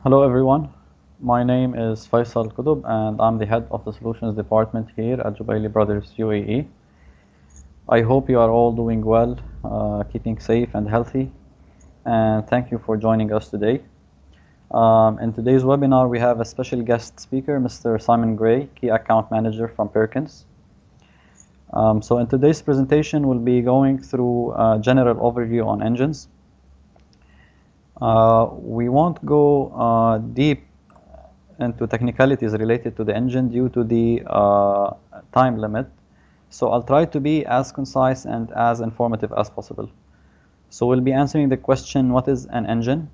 Hello everyone, my name is Fayssal El Kotob and I'm the head of the solutions department here at Jubaili Brothers UAE. I hope you are all doing well, keeping safe and healthy, and thank you for joining us today. In today's webinar we have a special guest speaker, Mr. Simon Gray, Key Account Manager from Perkins. So in today's presentation we'll be going through a general overview on engines. We won't go deep into technicalities related to the engine due to the time limit. So I'll try to be as concise and as informative as possible. So we'll be answering the question, what is an engine?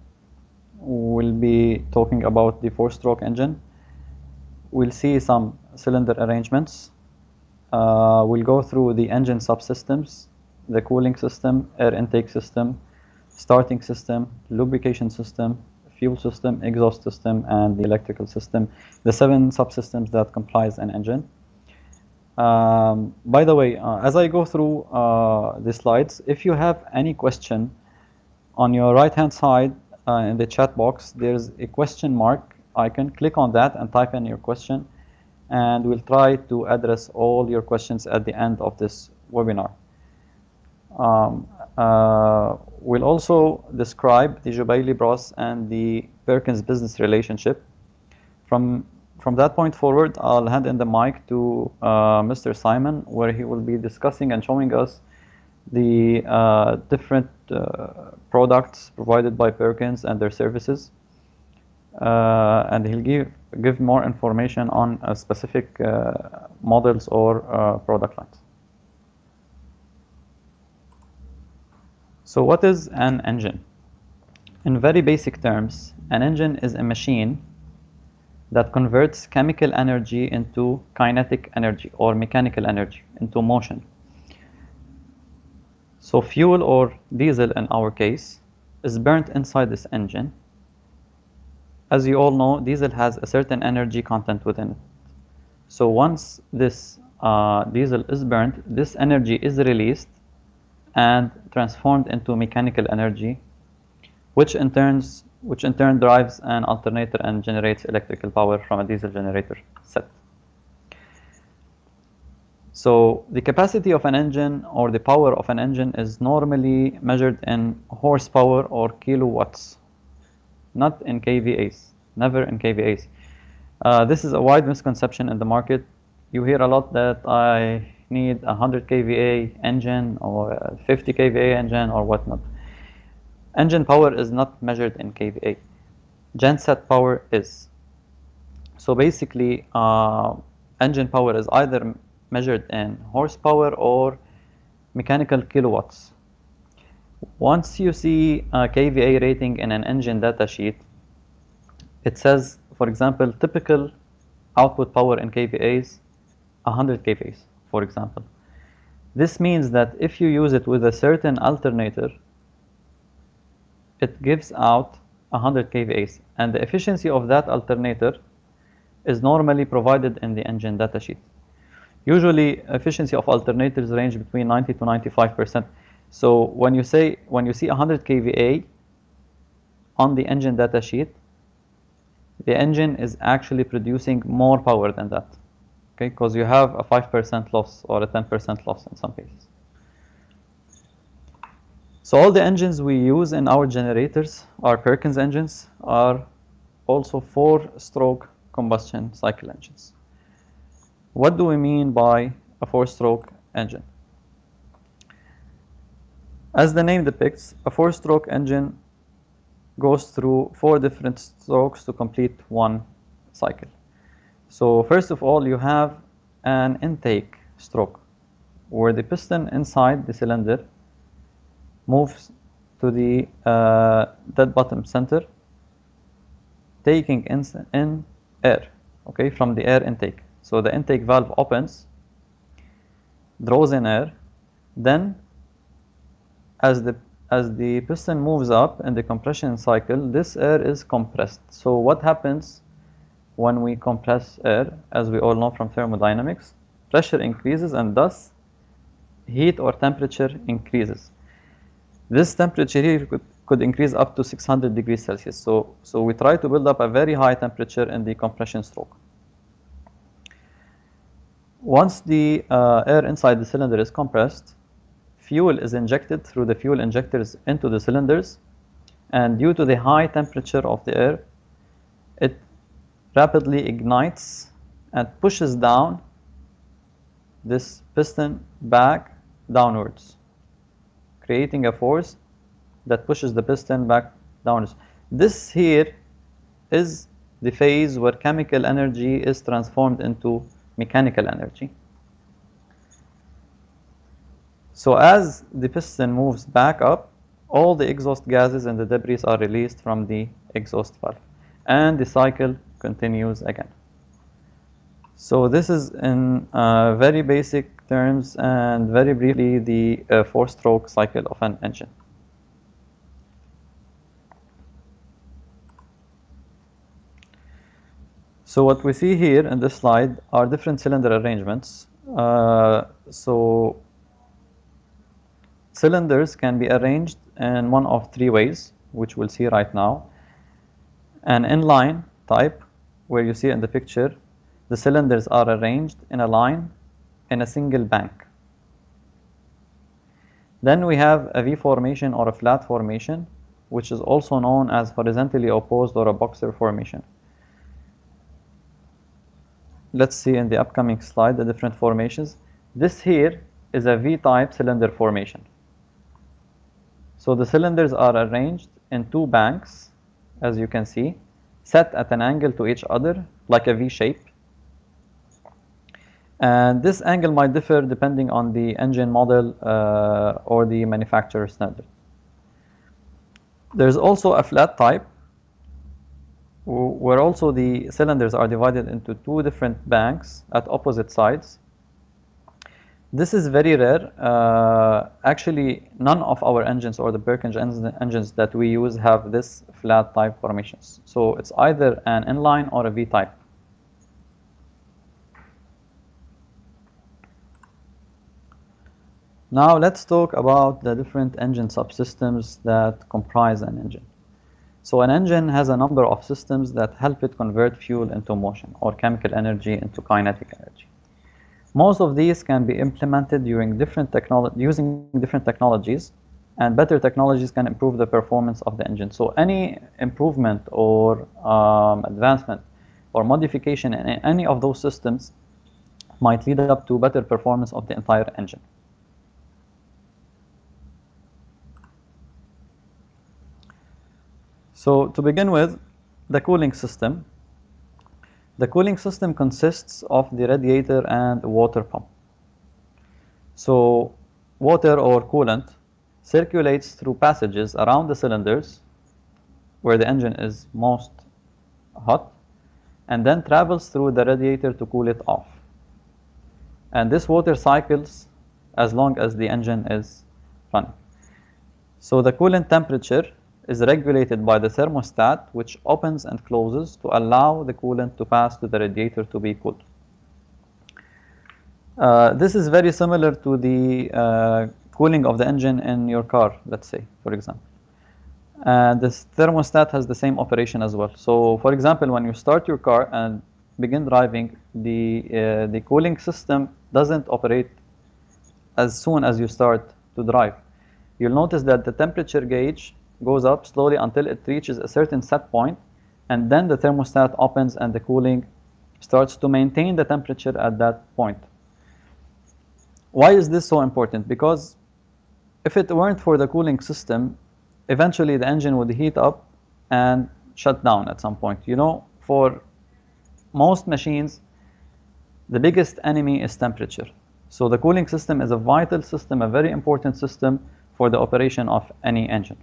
We'll be talking about the four-stroke engine. We'll see some cylinder arrangements. We'll go through the engine subsystems, the cooling system, air intake system, starting system, lubrication system, fuel system, exhaust system, and the electrical system, the 7 subsystems that comprise an engine. By the way, as I go through the slides, if you have any question, on your right hand side in the chat box there's a question mark icon. Click on that and type in your question, and we'll try to address all your questions at the end of this webinar. We'll also describe the Jubaili Bros and the Perkins business relationship. From that point forward, I'll hand in the mic to Mr. Simon, where he will be discussing and showing us the different products provided by Perkins and their services. And he'll give more information on specific models or product lines. So what is an engine? In very basic terms, an engine is a machine that converts chemical energy into kinetic energy or mechanical energy, into motion. So fuel, or diesel in our case, is burnt inside this engine. As you all know, diesel has a certain energy content within it. So once this diesel is burnt, this energy is released and transformed into mechanical energy, which in turn drives an alternator and generates electrical power from a diesel generator set. So the capacity of an engine, or the power of an engine, is normally measured in horsepower or kilowatts, not in kVAs, never in kVAs. This is a wide misconception in the market. You hear a lot that I need a 100 kVA engine or a 50 kVA engine or whatnot. Engine power is not measured in kVA. Genset power is. So basically, engine power is either measured in horsepower or mechanical kilowatts. Once you see a kVA rating in an engine data sheet, it says, for example, typical output power in kVAs, 100 kVAs. For example, this means that if you use it with a certain alternator, it gives out 100 kVAs, and the efficiency of that alternator is normally provided in the engine datasheet. Usually, efficiency of alternators range between 90 to 95%. So when you see 100 kVA on the engine datasheet, the engine is actually producing more power than that. Okay, because you have a 5% loss or a 10% loss in some cases. So all the engines we use in our generators, our Perkins engines, are also 4-stroke combustion cycle engines. What do we mean by a 4-stroke engine? As the name depicts, a 4-stroke engine goes through 4 different strokes to complete one cycle. So first of all, you have an intake stroke, where the piston inside the cylinder moves to the dead bottom center, taking in air, okay, from the air intake. So the intake valve opens, draws in air, then as the piston moves up in the compression cycle, this air is compressed. So what happens when we compress air? As we all know from thermodynamics, pressure increases and thus heat or temperature increases. This temperature here could increase up to 600 degrees Celsius. So we try to build up a very high temperature in the compression stroke. Once the air inside the cylinder is compressed, fuel is injected through the fuel injectors into the cylinders, and due to the high temperature of the air, it rapidly ignites and pushes down this piston back downwards, creating a force that pushes the piston back downwards. This here is the phase where chemical energy is transformed into mechanical energy. So as the piston moves back up, all the exhaust gases and the debris are released from the exhaust valve, and the cycle continues again. So this is in very basic terms and very briefly the four-stroke cycle of an engine. So what we see here in this slide are different cylinder arrangements. So cylinders can be arranged in one of three ways, which we'll see right now. An inline type, where you see in the picture, the cylinders are arranged in a line in a single bank. Then we have a V formation or a flat formation, which is also known as horizontally opposed or a boxer formation. Let's see in the upcoming slide the different formations. This here is a V-type cylinder formation. So the cylinders are arranged in two banks, as you can see, set at an angle to each other, like a V shape. And this angle might differ depending on the engine model or the manufacturer standard. There's also a flat type, where also the cylinders are divided into two different banks at opposite sides. This is very rare. Actually, none of our engines or the Perkins engines that we use have this flat type formations. So it's either an inline or a V type. Now let's talk about the different engine subsystems that comprise an engine. So an engine has a number of systems that help it convert fuel into motion or chemical energy into kinetic energy. Most of these can be implemented using different technologies, and better technologies can improve the performance of the engine. So any improvement or advancement or modification in any of those systems might lead up to better performance of the entire engine. So to begin with, the cooling system. The cooling system consists of the radiator and water pump. So water or coolant circulates through passages around the cylinders where the engine is most hot, and then travels through the radiator to cool it off. And this water cycles as long as the engine is running. So the coolant temperature is regulated by the thermostat, which opens and closes to allow the coolant to pass to the radiator to be cooled. This is very similar to the cooling of the engine in your car, let's say, for example. And this thermostat has the same operation as well. So, for example, when you start your car and begin driving, the cooling system doesn't operate as soon as you start to drive. You'll notice that the temperature gauge goes up slowly until it reaches a certain set point, and then the thermostat opens and the cooling starts to maintain the temperature at that point. Why is this so important? Because if it weren't for the cooling system, eventually the engine would heat up and shut down at some point. You know, for most machines, the biggest enemy is temperature. So the cooling system is a vital system, a very important system for the operation of any engine.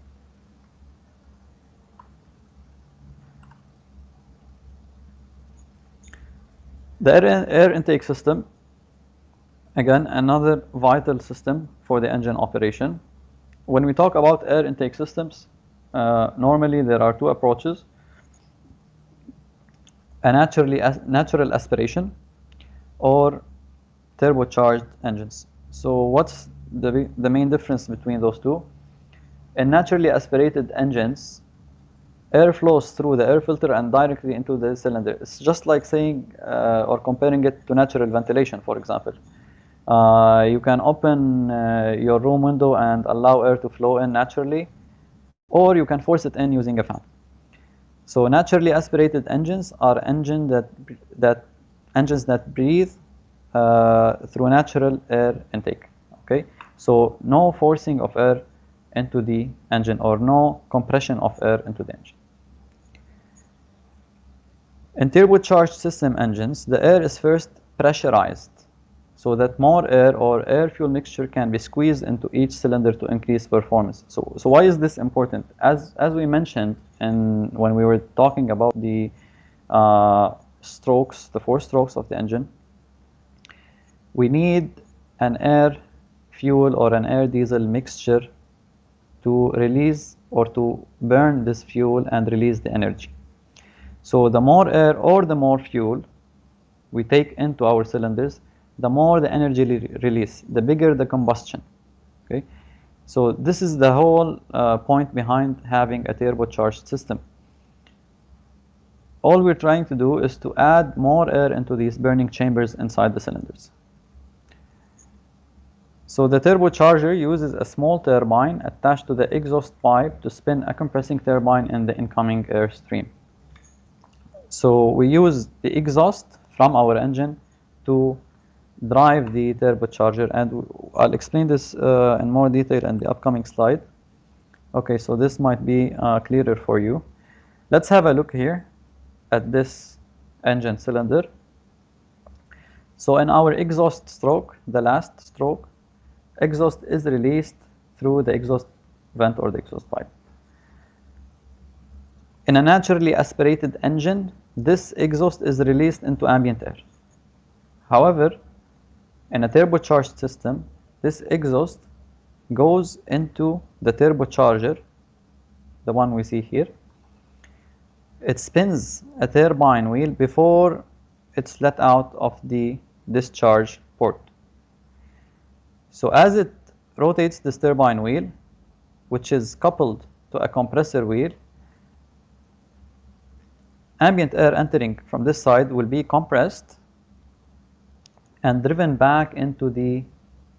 The air intake system, again, another vital system for the engine operation. When we talk about air intake systems, normally there are two approaches: a natural aspiration or turbocharged engines. So what's the main difference between those two? In naturally aspirated engines, air flows through the air filter and directly into the cylinder. It's just like saying or comparing it to natural ventilation, for example. You can open your room window and allow air to flow in naturally, or you can force it in using a fan. So naturally aspirated engines are engines that breathe through natural air intake. Okay, so no forcing of air into the engine or no compression of air into the engine. In turbocharged system engines, the air is first pressurized so that more air or air-fuel mixture can be squeezed into each cylinder to increase performance. So why is this important? As we mentioned when we were talking about the strokes, the 4 strokes of the engine, we need an air-fuel or an air-diesel mixture to release or to burn this fuel and release the energy. So the more air or the more fuel we take into our cylinders, the more the energy release, the bigger the combustion. Okay, so this is the whole point behind having a turbocharged system. All we're trying to do is to add more air into these burning chambers inside the cylinders. So the turbocharger uses a small turbine attached to the exhaust pipe to spin a compressing turbine in the incoming air stream. So we use the exhaust from our engine to drive the turbocharger, and I'll explain this in more detail in the upcoming slide. Okay, so this might be clearer for you. Let's have a look here at this engine cylinder. So in our exhaust stroke, the last stroke, exhaust is released through the exhaust vent or the exhaust pipe. In a naturally aspirated engine, this exhaust is released into ambient air. However, in a turbocharged system, this exhaust goes into the turbocharger, the one we see here. It spins a turbine wheel before it's let out of the discharge port. So as it rotates this turbine wheel, which is coupled to a compressor wheel, ambient air entering from this side will be compressed and driven back into the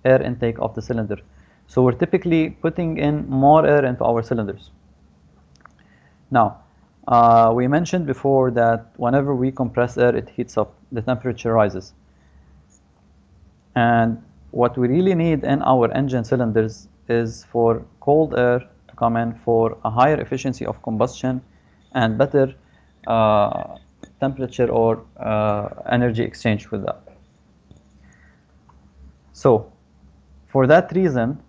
air intake of the cylinder. So we're typically putting in more air into our cylinders. Now, we mentioned before that whenever we compress air, it heats up, the temperature rises. And what we really need in our engine cylinders is for cold air to come in for a higher efficiency of combustion and better temperature or energy exchange with that. So, for that reason,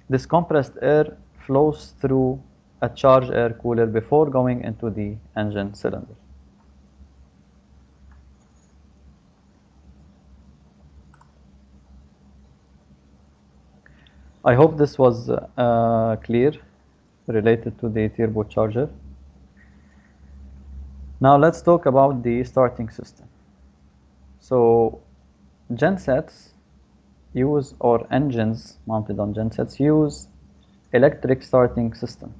this compressed air flows through a charged air cooler before going into the engine cylinder. I hope this was clear related to the turbocharger. Now let's talk about the starting system. So gensets use, or engines mounted on gensets use, electric starting system.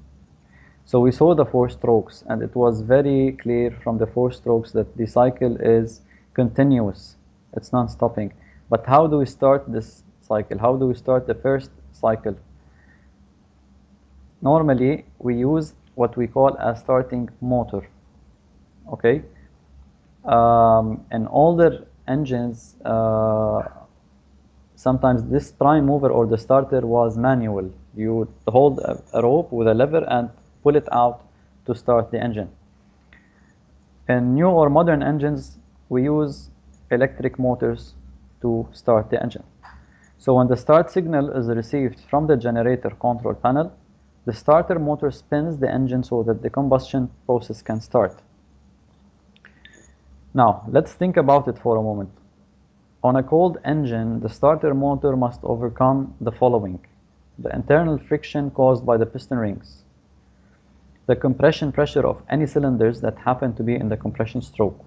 So we saw the 4 strokes, and it was very clear from the 4 strokes that the cycle is continuous, it's non-stopping. But how do we start this cycle? How do we start the first cycle? Normally we use what we call a starting motor. Okay, in older engines, sometimes this prime mover or the starter was manual. You hold a rope with a lever and pull it out to start the engine. In new or modern engines, we use electric motors to start the engine. So when the start signal is received from the generator control panel, the starter motor spins the engine so that the combustion process can start. Now, let's think about it for a moment. On a cold engine, the starter motor must overcome the following: the internal friction caused by the piston rings, the compression pressure of any cylinders that happen to be in the compression stroke,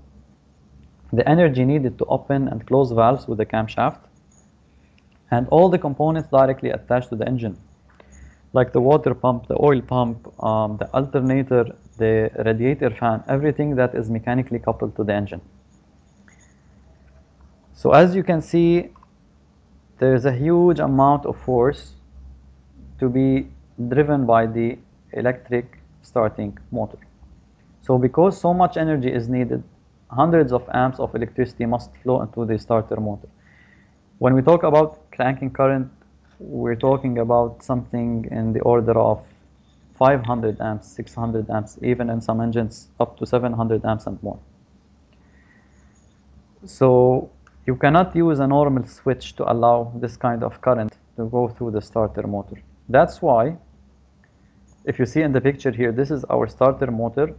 the energy needed to open and close valves with the camshaft, and all the components directly attached to the engine. like the water pump, the oil pump, the alternator, the radiator fan, everything that is mechanically coupled to the engine. So as you can see, there is a huge amount of force to be driven by the electric starting motor. So because so much energy is needed, hundreds of amps of electricity must flow into the starter motor. When we talk about cranking current, we're talking about something in the order of 500 amps, 600 amps, even in some engines up to 700 amps and more. So you cannot use a normal switch to allow this kind of current to go through the starter motor. That's why, if you see in the picture here, this is our starter motor.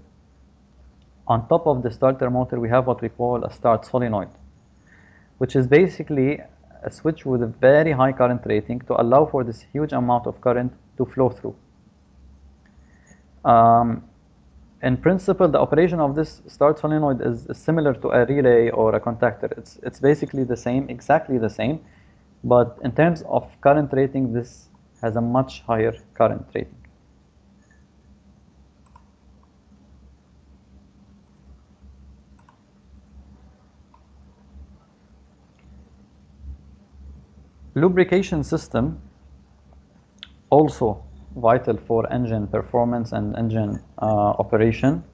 On top of the starter motor, we have what we call a start solenoid, which is basically a switch with a very high current rating to allow for this huge amount of current to flow through. In principle, the operation of this start solenoid is similar to a relay or a contactor. It's basically the same, exactly the same, but in terms of current rating, this has a much higher current rating. Lubrication system, also vital for engine performance and engine operation.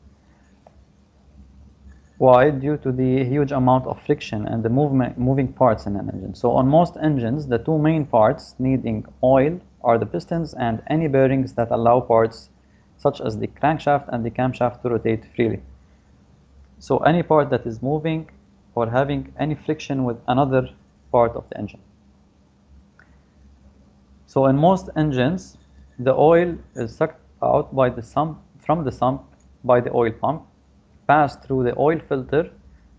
Why? Due to the huge amount of friction and the moving parts in an engine. So on most engines, the two main parts needing oil are the pistons and any bearings that allow parts such as the crankshaft and the camshaft to rotate freely. So any part that is moving or having any friction with another part of the engine. So in most engines, the oil is sucked out by the sump, from the sump by the oil pump, passed through the oil filter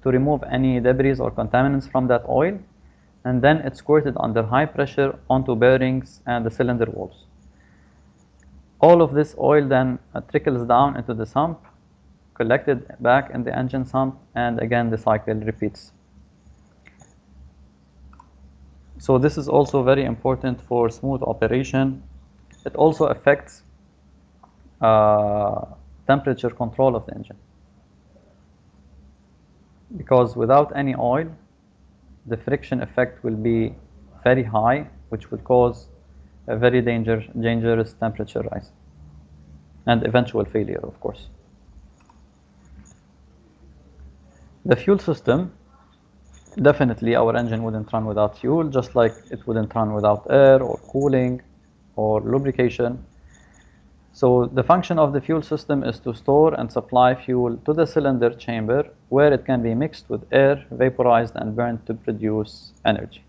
to remove any debris or contaminants from that oil, and then it's squirted under high pressure onto bearings and the cylinder walls. All of this oil then trickles down into the sump, collected back in the engine sump, and again the cycle repeats. So this is also very important for smooth operation. It also affects temperature control of the engine. Because without any oil, the friction effect will be very high, which will cause a very dangerous temperature rise and eventual failure, of course. The fuel system, definitely our engine wouldn't run without fuel, just like it wouldn't run without air or cooling or lubrication. So the function of the fuel system is to store and supply fuel to the cylinder chamber where it can be mixed with air, vaporized and burned to produce energy.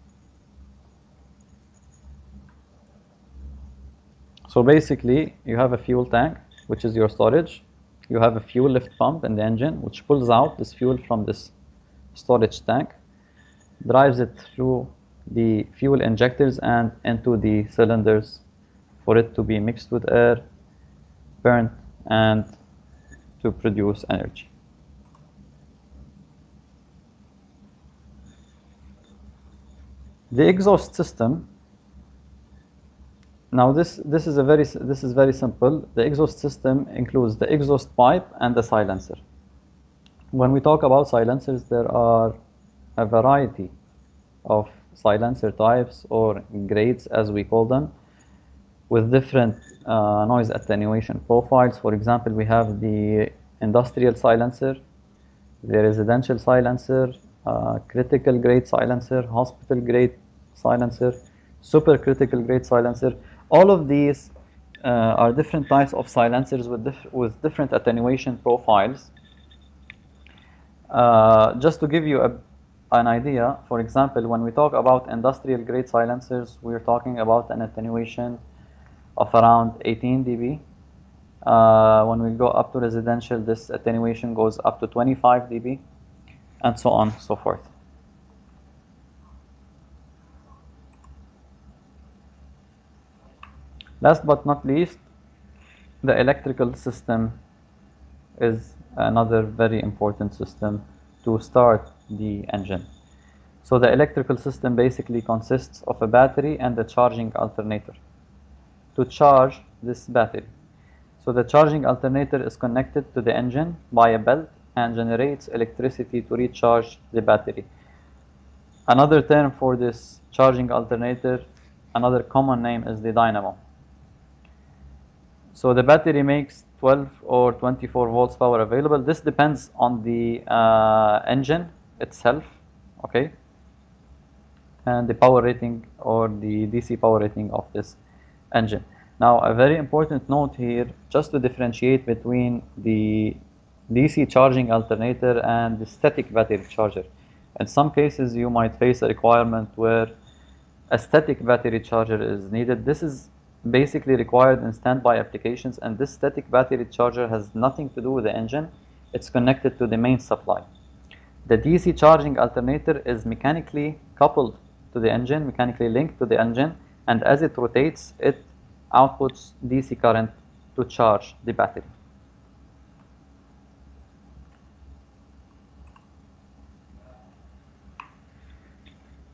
So basically you have a fuel tank, which is your storage. You have a fuel lift pump in the engine, which pulls out this fuel from this storage tank, drives it through the fuel injectors and into the cylinders for it to be mixed with air, burnt, and to produce energy. The exhaust system. Now this is very simple. The exhaust system includes the exhaust pipe and the silencer. When we talk about silencers, there are a variety of silencer types or grades, as we call them, with different noise attenuation profiles. For example, we have the industrial silencer, the residential silencer, critical grade silencer, hospital grade silencer, supercritical grade silencer. All of these are different types of silencers with different attenuation profiles. Just to give you an idea, for example, when we talk about industrial grade silencers, we're talking about an attenuation of around 18 dB. When we go up to residential, this attenuation goes up to 25 dB, and so on and so forth. Last but not least, the electrical system is another very important system to start the engine. So the electrical system basically consists of a battery and a charging alternator. to charge this battery. So the charging alternator is connected to the engine by a belt and generates electricity to recharge the battery. Another term for this charging alternator, another common name, is the dynamo. So the battery makes 12 or 24 volts power available. This depends on the engine itself, okay, and the power rating or the DC power rating of this engine. Now, a very important note here, just to differentiate between the DC charging alternator and the static battery charger. In some cases, you might face a requirement where a static battery charger is needed. This is basically required in standby applications, and this static battery charger has nothing to do with the engine. It's connected to the main supply. The DC charging alternator is mechanically coupled to the engine, mechanically linked to the engine, and as it rotates, it outputs DC current to charge the battery.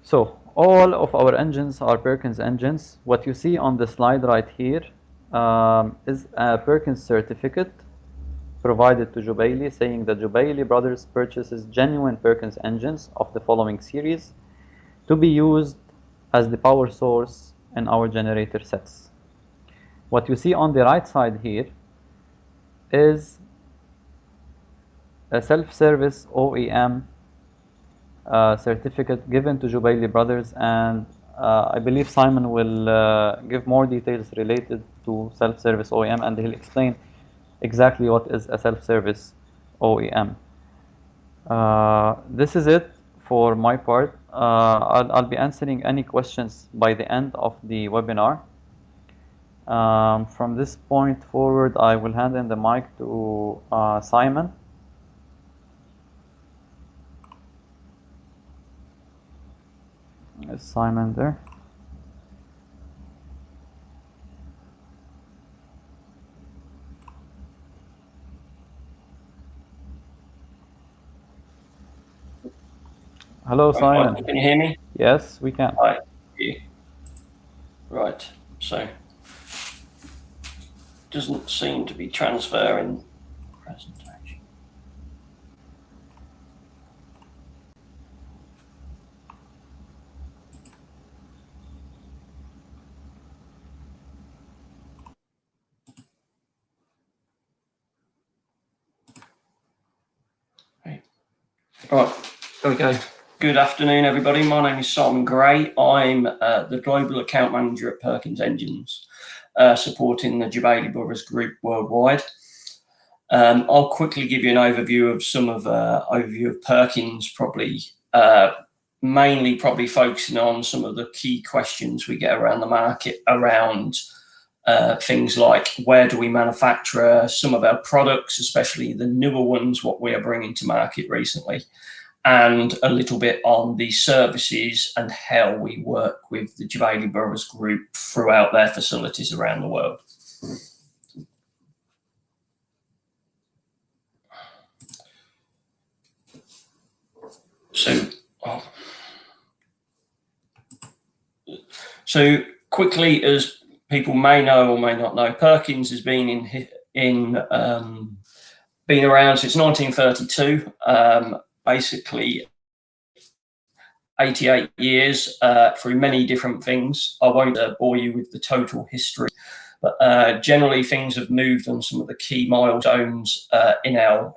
So all of our engines are Perkins engines. What you see on the slide right here is a Perkins certificate provided to Jubaili, saying that Jubaili Brothers purchases genuine Perkins engines of the following series to be used as the power source in our generator sets. What you see on the right side here is a self-service OEM certificate given to Jubaili Brothers, and I believe Simon will give more details related to self-service OEM, and he'll explain exactly what is a self-service OEM. This is it for my part. I'll be answering any questions by the end of the webinar. From this point forward, I will hand in the mic to Simon. Is Simon there? Hello, Simon. Can you hear me? Yes, we can. Right. Right. So, doesn't seem to be transferring presentation. Right, there we go. Good afternoon, everybody. My name is Simon Gray. I'm the Global Account Manager at Perkins Engines, supporting the Jubaili Brothers Group worldwide. I'll quickly give you an overview of Perkins, probably mainly focusing on some of the key questions we get around the market around things like where do we manufacture some of our products, especially the newer ones, what we are bringing to market recently, and a little bit on the services and how we work with the Jubaili Brothers Group throughout their facilities around the world. So quickly, as people may know or may not know, Perkins has been been around since 1932. Basically 88 years through many different things. I won't bore you with the total history, but generally things have moved on. Some of the key milestones in our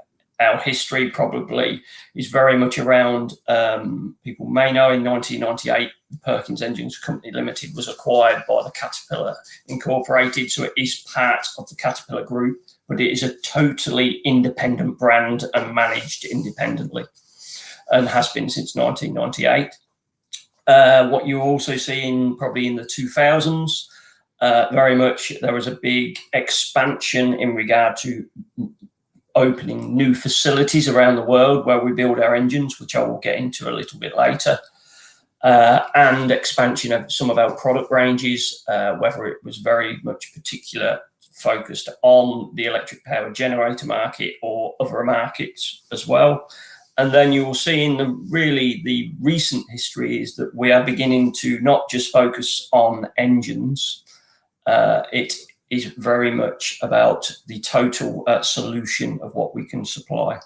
history probably is very much around, people may know, in 1998, Perkins Engines Company Limited was acquired by the Caterpillar Incorporated. So it is part of the Caterpillar Group, but it is a totally independent brand and managed independently, and has been since 1998. What you also see probably in the 2000s, very much there was a big expansion in regard to opening new facilities around the world where we build our engines, which I will get into a little bit later, and expansion of some of our product ranges, whether it was very much particular focused on the electric power generator market or other markets as well. And then you will see in the recent history is that we are beginning to not just focus on engines, it is very much about the total solution of what we can supply.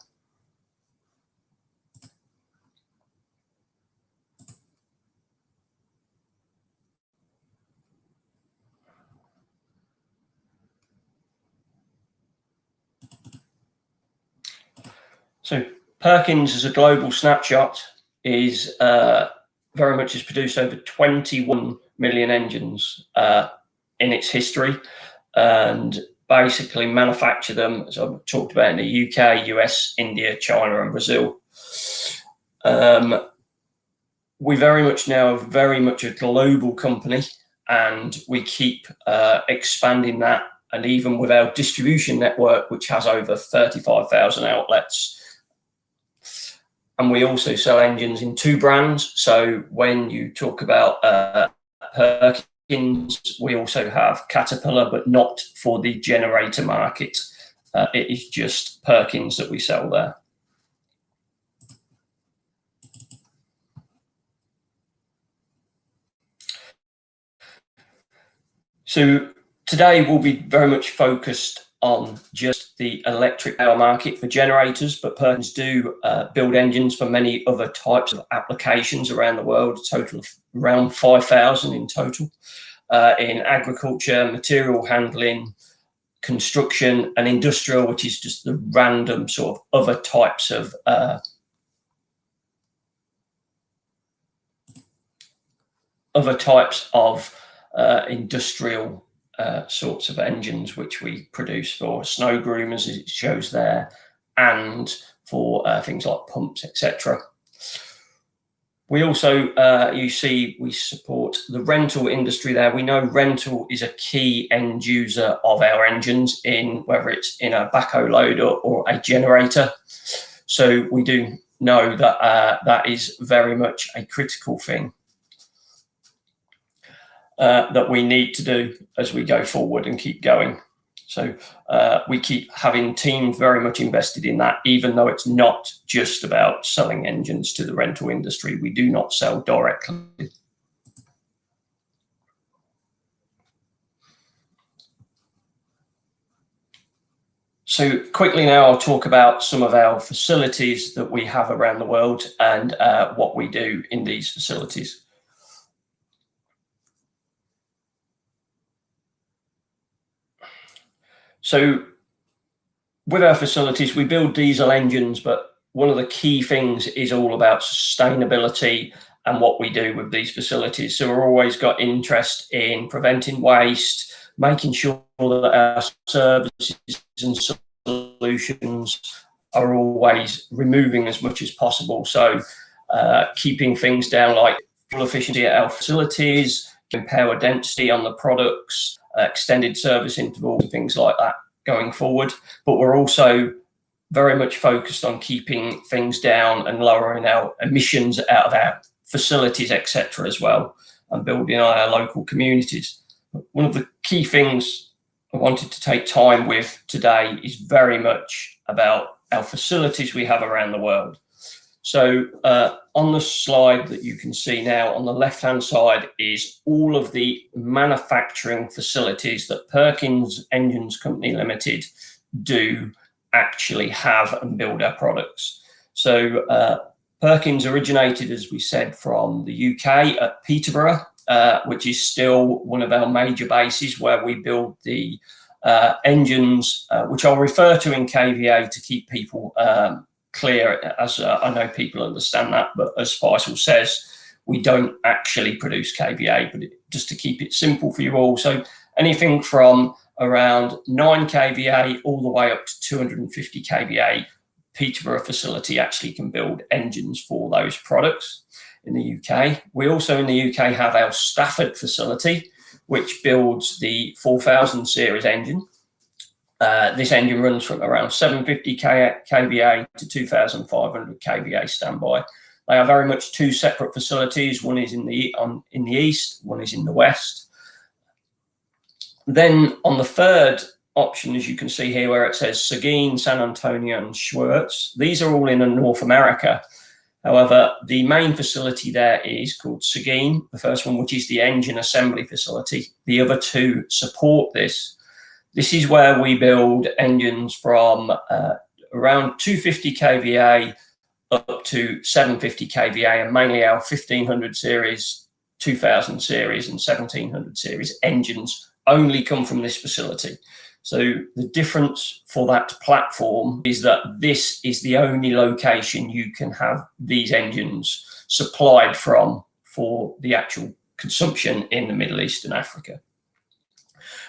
So Perkins, as a global snapshot, is very much has produced over 21 million engines in its history, and basically manufacture them, as I've talked about, in the UK, US, India, China, and Brazil. We very much now are very much a global company, and we keep expanding that. And even with our distribution network, which has over 35,000 outlets, and we also sell engines in 2 brands. So when you talk about Perkins, we also have Caterpillar, but not for the generator market. It is just Perkins that we sell there. So today we'll be very much focused on just the electric power market for generators, but Perkins do build engines for many other types of applications around the world, a total of around 5,000 in total, in agriculture, material handling, construction, and industrial, which is just the random sort of other types of industrial sorts of engines, which we produce for snow groomers, as it shows there, and for things like pumps, etc. We also, you see, we support the rental industry there. We know rental is a key end user of our engines, in whether it's in a backhoe loader or a generator. So we do know that that is very much a critical thing that we need to do as we go forward and keep going. So we keep having teams very much invested in that, even though it's not just about selling engines to the rental industry. We do not sell directly. So quickly now, I'll talk about some of our facilities that we have around the world and what we do in these facilities. So with our facilities, we build diesel engines, but one of the key things is all about sustainability and what we do with these facilities. So we're always got interest in preventing waste, making sure that our services and solutions are always removing as much as possible. So keeping things down, like fuel efficiency at our facilities, power density on the products, extended service intervals and things like that going forward. But we're also very much focused on keeping things down and lowering our emissions out of our facilities, etc., as well, and building on our local communities. One of the key things I wanted to take time with today is very much about our facilities we have around the world. So on the slide that you can see now, on the left-hand side is all of the manufacturing facilities that Perkins Engines Company Limited do actually have and build our products. So Perkins originated, as we said, from the UK at Peterborough, which is still one of our major bases where we build the engines, which I'll refer to in KVA to keep people clear, as I know people understand that, but as Fayssal says, we don't actually produce KVA, but just to keep it simple for you all. So anything from around 9 KVA all the way up to 250 KVA, Peterborough facility actually can build engines for those products in the UK. We also in the UK have our Stafford facility, which builds the 4000 series engine. This engine runs from around 750 kVA to 2500 kVA standby. They are very much 2 separate facilities. One is in the east, one is in the west. Then on the third option, as you can see here, where it says Seguin, San Antonio, and Schwartz, these are all in North America. However, the main facility there is called Seguin, the first one, which is the engine assembly facility. The other two support this. This is where we build engines from around 250 kVA up to 750 kVA, and mainly our 1500 series, 2000 series, and 1700 series engines only come from this facility. So the difference for that platform is that this is the only location you can have these engines supplied from for the actual consumption in the Middle East and Africa,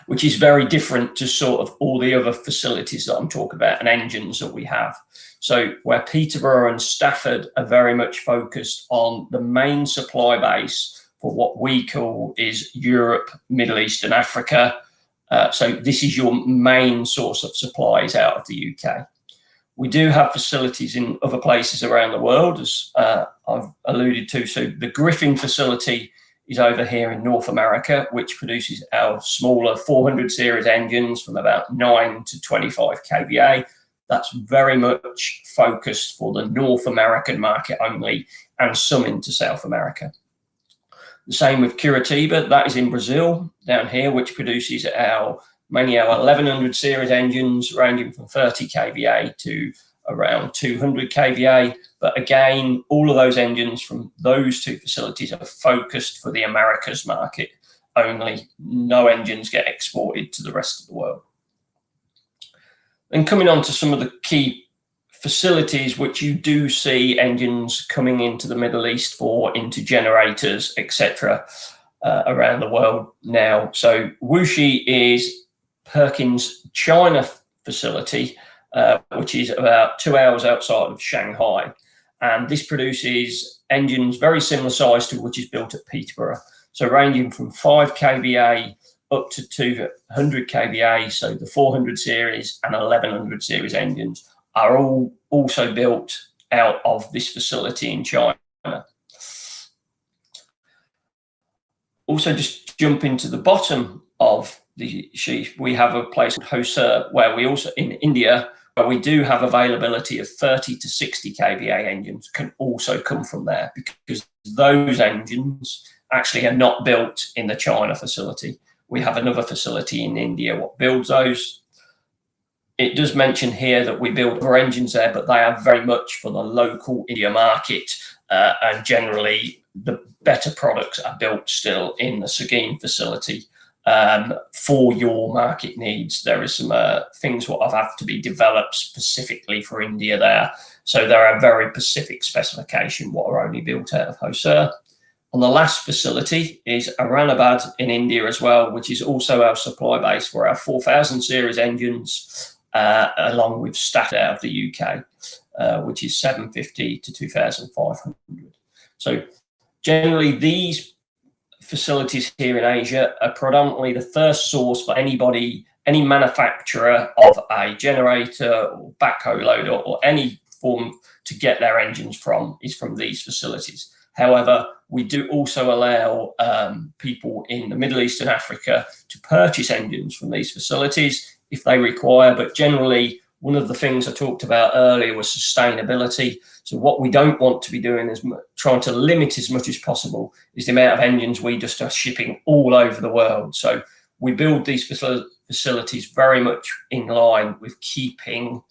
which is very different to sort of all the other facilities that I'm talking about and engines that we have. So where Peterborough and Stafford are very much focused on the main supply base for what we call is Europe, Middle East and Africa. So this is your main source of supplies out of the UK. We do have facilities in other places around the world, as I've alluded to. So the Griffin facility is over here in North America, which produces our smaller 400 series engines from about 9 to 25 kVA. That's very much focused for the North American market only, and some into South America. The same with Curitiba, that is in Brazil down here, which produces mainly our 1100 series engines ranging from 30 kVA to around 200 kVA. But again, all of those engines from those two facilities are focused for the Americas market only. No engines get exported to the rest of the world. And coming on to some of the key facilities which you do see engines coming into the Middle East for, into generators, etc., around the world now. So Wuxi is Perkins China facility, which is about 2 hours outside of Shanghai. And this produces engines very similar size to which is built at Peterborough. So ranging from 5 kVA up to 200 kVA. So the 400 series and 1100 series engines are all also built out of this facility in China. Also, just jump into the bottom of the sheet, we have a place called Hosur, where we also, in India, where we do have availability of 30 to 60 kVA engines can also come from there, because those engines actually are not built in the China facility. We have another facility in India what builds those. It does mention here that we build our engines there, but they are very much for the local India market, and generally the better products are built still in the Seguin facility for your market needs. There is some things what have to be developed specifically for India there. So there are very specific specification what are only built out of Hosur. And the last facility is Aurangabad in India as well, which is also our supply base for our 4000 series engines, along with Stafford out of the UK, which is 750 to 2500. So generally these facilities here in Asia are predominantly the first source for anybody, any manufacturer of a generator or backhoe loader or any form to get their engines from is from these facilities. However, we do also allow people in the Middle East and Africa to purchase engines from these facilities if they require. But generally, one of the things I talked about earlier was sustainability. So what we don't want to be doing is trying to limit as much as possible is the amount of engines we just are shipping all over the world. So we build these facilities very much in line with keeping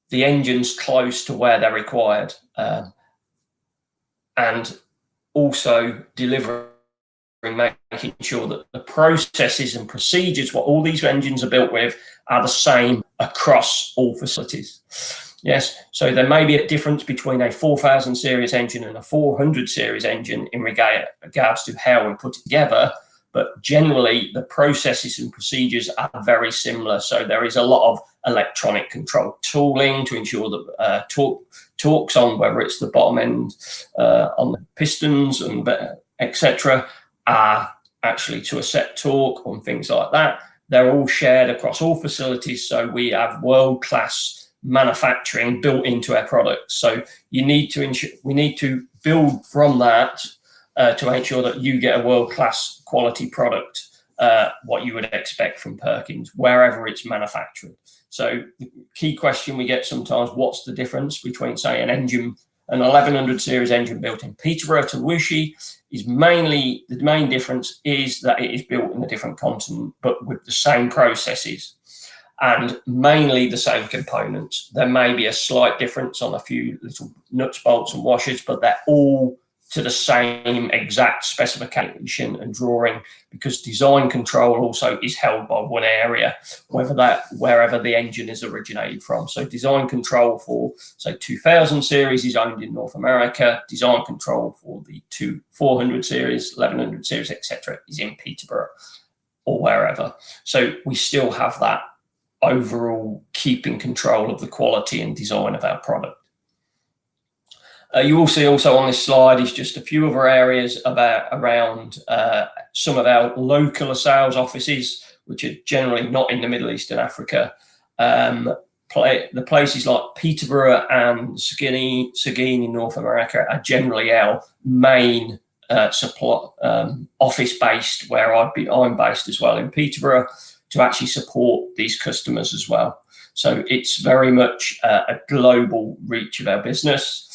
the engines close to where they're required, and also delivering, making sure that the processes and procedures, what all these engines are built with, are the same across all facilities. Yes, so there may be a difference between a 4000 series engine and a 400 series engine in regards to how we put it together, but generally the processes and procedures are very similar. So there is a lot of electronic control tooling to ensure that torques on, whether it's the bottom end on the pistons and etc., are actually to a set torque and things like that. They're all shared across all facilities, so we have world-class manufacturing built into our products. So you need to we need to build from that to make sure that you get a world-class quality product, what you would expect from Perkins, wherever it's manufactured. So the key question we get sometimes, what's the difference between, say, an engine an 1100 series engine built in Peterborough to Wuxi is mainly, the main difference is that it is built in a different continent, but with the same processes and mainly the same components. There may be a slight difference on a few little nuts, bolts and washers, but they're all to the same exact specification and drawing, because design control also is held by one area, wherever the engine is originated from. So design control for, say, 2000 series is owned in North America. Design control for the 400 series, 1100 series, etc., is in Peterborough or wherever. So we still have that overall keeping control of the quality and design of our product. You will see also on this slide is just a few other areas around some of our local sales offices, which are generally not in the Middle East and Africa. The places like Peterborough and Seguin in North America are generally our main supply office-based, where I'm based as well in Peterborough, to actually support these customers as well. So it's very much a global reach of our business.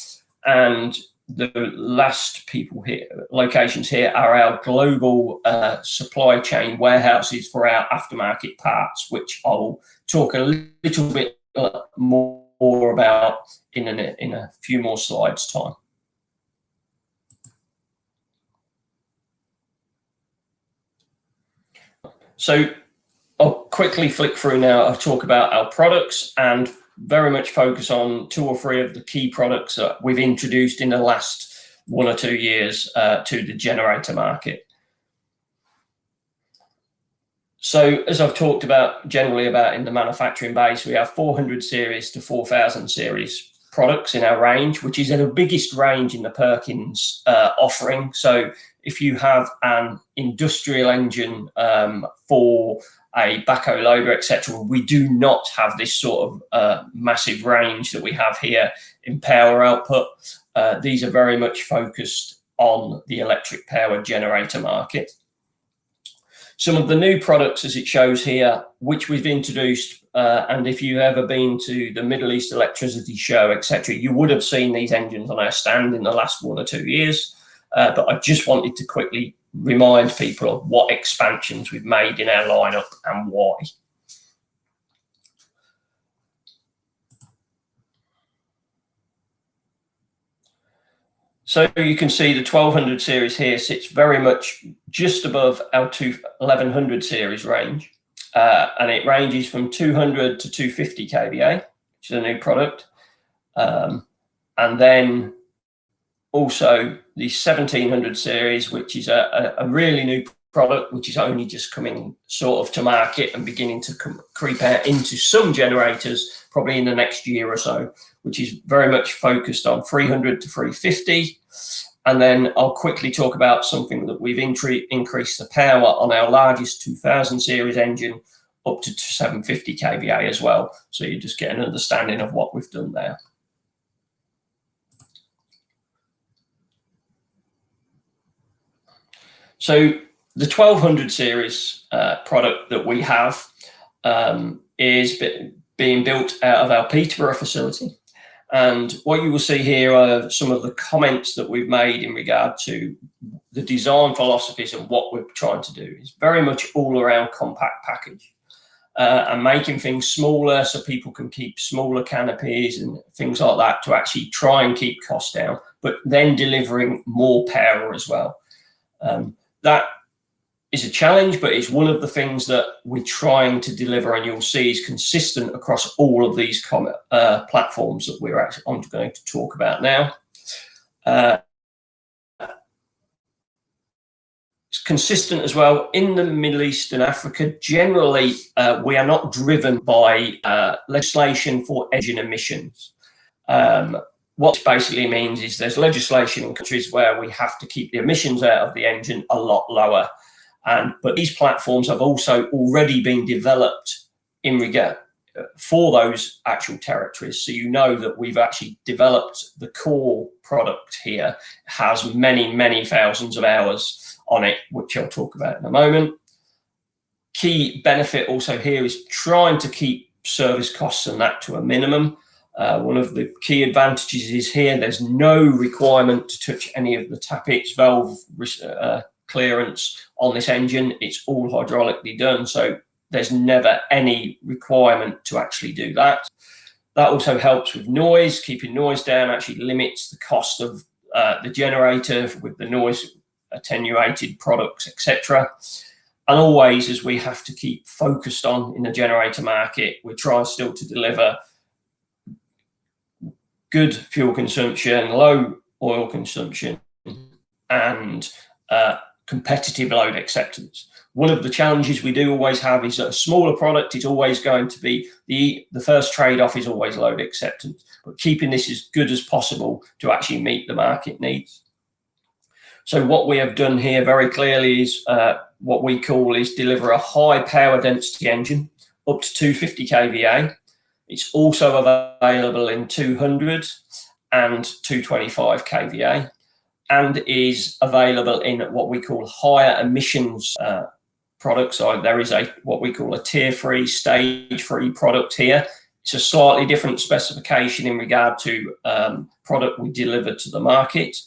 And the last locations here are our global supply chain warehouses for our aftermarket parts, which I'll talk a little bit more about in a few more slides' time. So I'll quickly flick through now. I'll talk about our products and very much focus on 2 or 3 of the key products that we've introduced in the last 1 or 2 years to the generator market. So as I've talked about generally about in the manufacturing base, we have 400 series to 4000 series products in our range, which is the biggest range in the Perkins offering. So if you have an industrial engine for a backhoe loader, etc., we do not have this sort of massive range that we have here in power output. These are very much focused on the electric power generator market. Some of the new products, as it shows here, which we've introduced, and if you've ever been to the Middle East Electricity Show, etc., you would have seen these engines on our stand in the last 1 or 2 years. But I just wanted to quickly remind people of what expansions we've made in our lineup and why. So you can see the 1200 series here sits very much just above our 1100 series range, and it ranges from 200 to 250 kVA, which is a new product, and then also the 1700 series, which is a really new product, which is only just coming sort of to market and beginning to creep out into some generators probably in the next year or so, which is very much focused on 300 to 350. And then I'll quickly talk about something that we've increased the power on our largest 2000 series engine up to 750 kVA as well. So you just get an understanding of what we've done there. So the 1200 series product that we have is being built out of our Peterborough facility. And what you will see here are some of the comments that we've made in regard to the design philosophies and what we're trying to do. It's very much all around compact package and making things smaller so people can keep smaller canopies and things like that to actually try and keep costs down, but then delivering more power as well. That is a challenge, but it's one of the things that we're trying to deliver, and you'll see is consistent across all of these platforms that I'm going to talk about now. It's consistent as well in the Middle East and Africa. Generally, we are not driven by legislation for engine emissions. What basically means is there's legislation in countries where we have to keep the emissions out of the engine a lot lower. But these platforms have also already been developed in regard for those actual territories. So you know that we've actually developed the core product here. It has many, many thousands of hours on it, which I'll talk about in a moment. Key benefit also here is trying to keep service costs and that to a minimum. One of the key advantages is here, there's no requirement to touch any of the tappets, valve clearance on this engine. It's all hydraulically done, so there's never any requirement to actually do that. That also helps with noise, keeping noise down, actually limits the cost of the generator with the noise attenuated products, etc. And always, as we have to keep focused on in the generator market, we're trying still to deliver good fuel consumption, low oil consumption, and competitive load acceptance. One of the challenges we do always have is that a smaller product is always going to be the first trade-off is always load acceptance, but keeping this as good as possible to actually meet the market needs. So what we have done here very clearly is what we call is deliver a high power density engine up to 250 kVA. It's also available in 200 and 225 kVA, and is available in what we call higher emissions products. So there is what we call a tier-free, stage-free product here. It's a slightly different specification in regard to product we deliver to the market.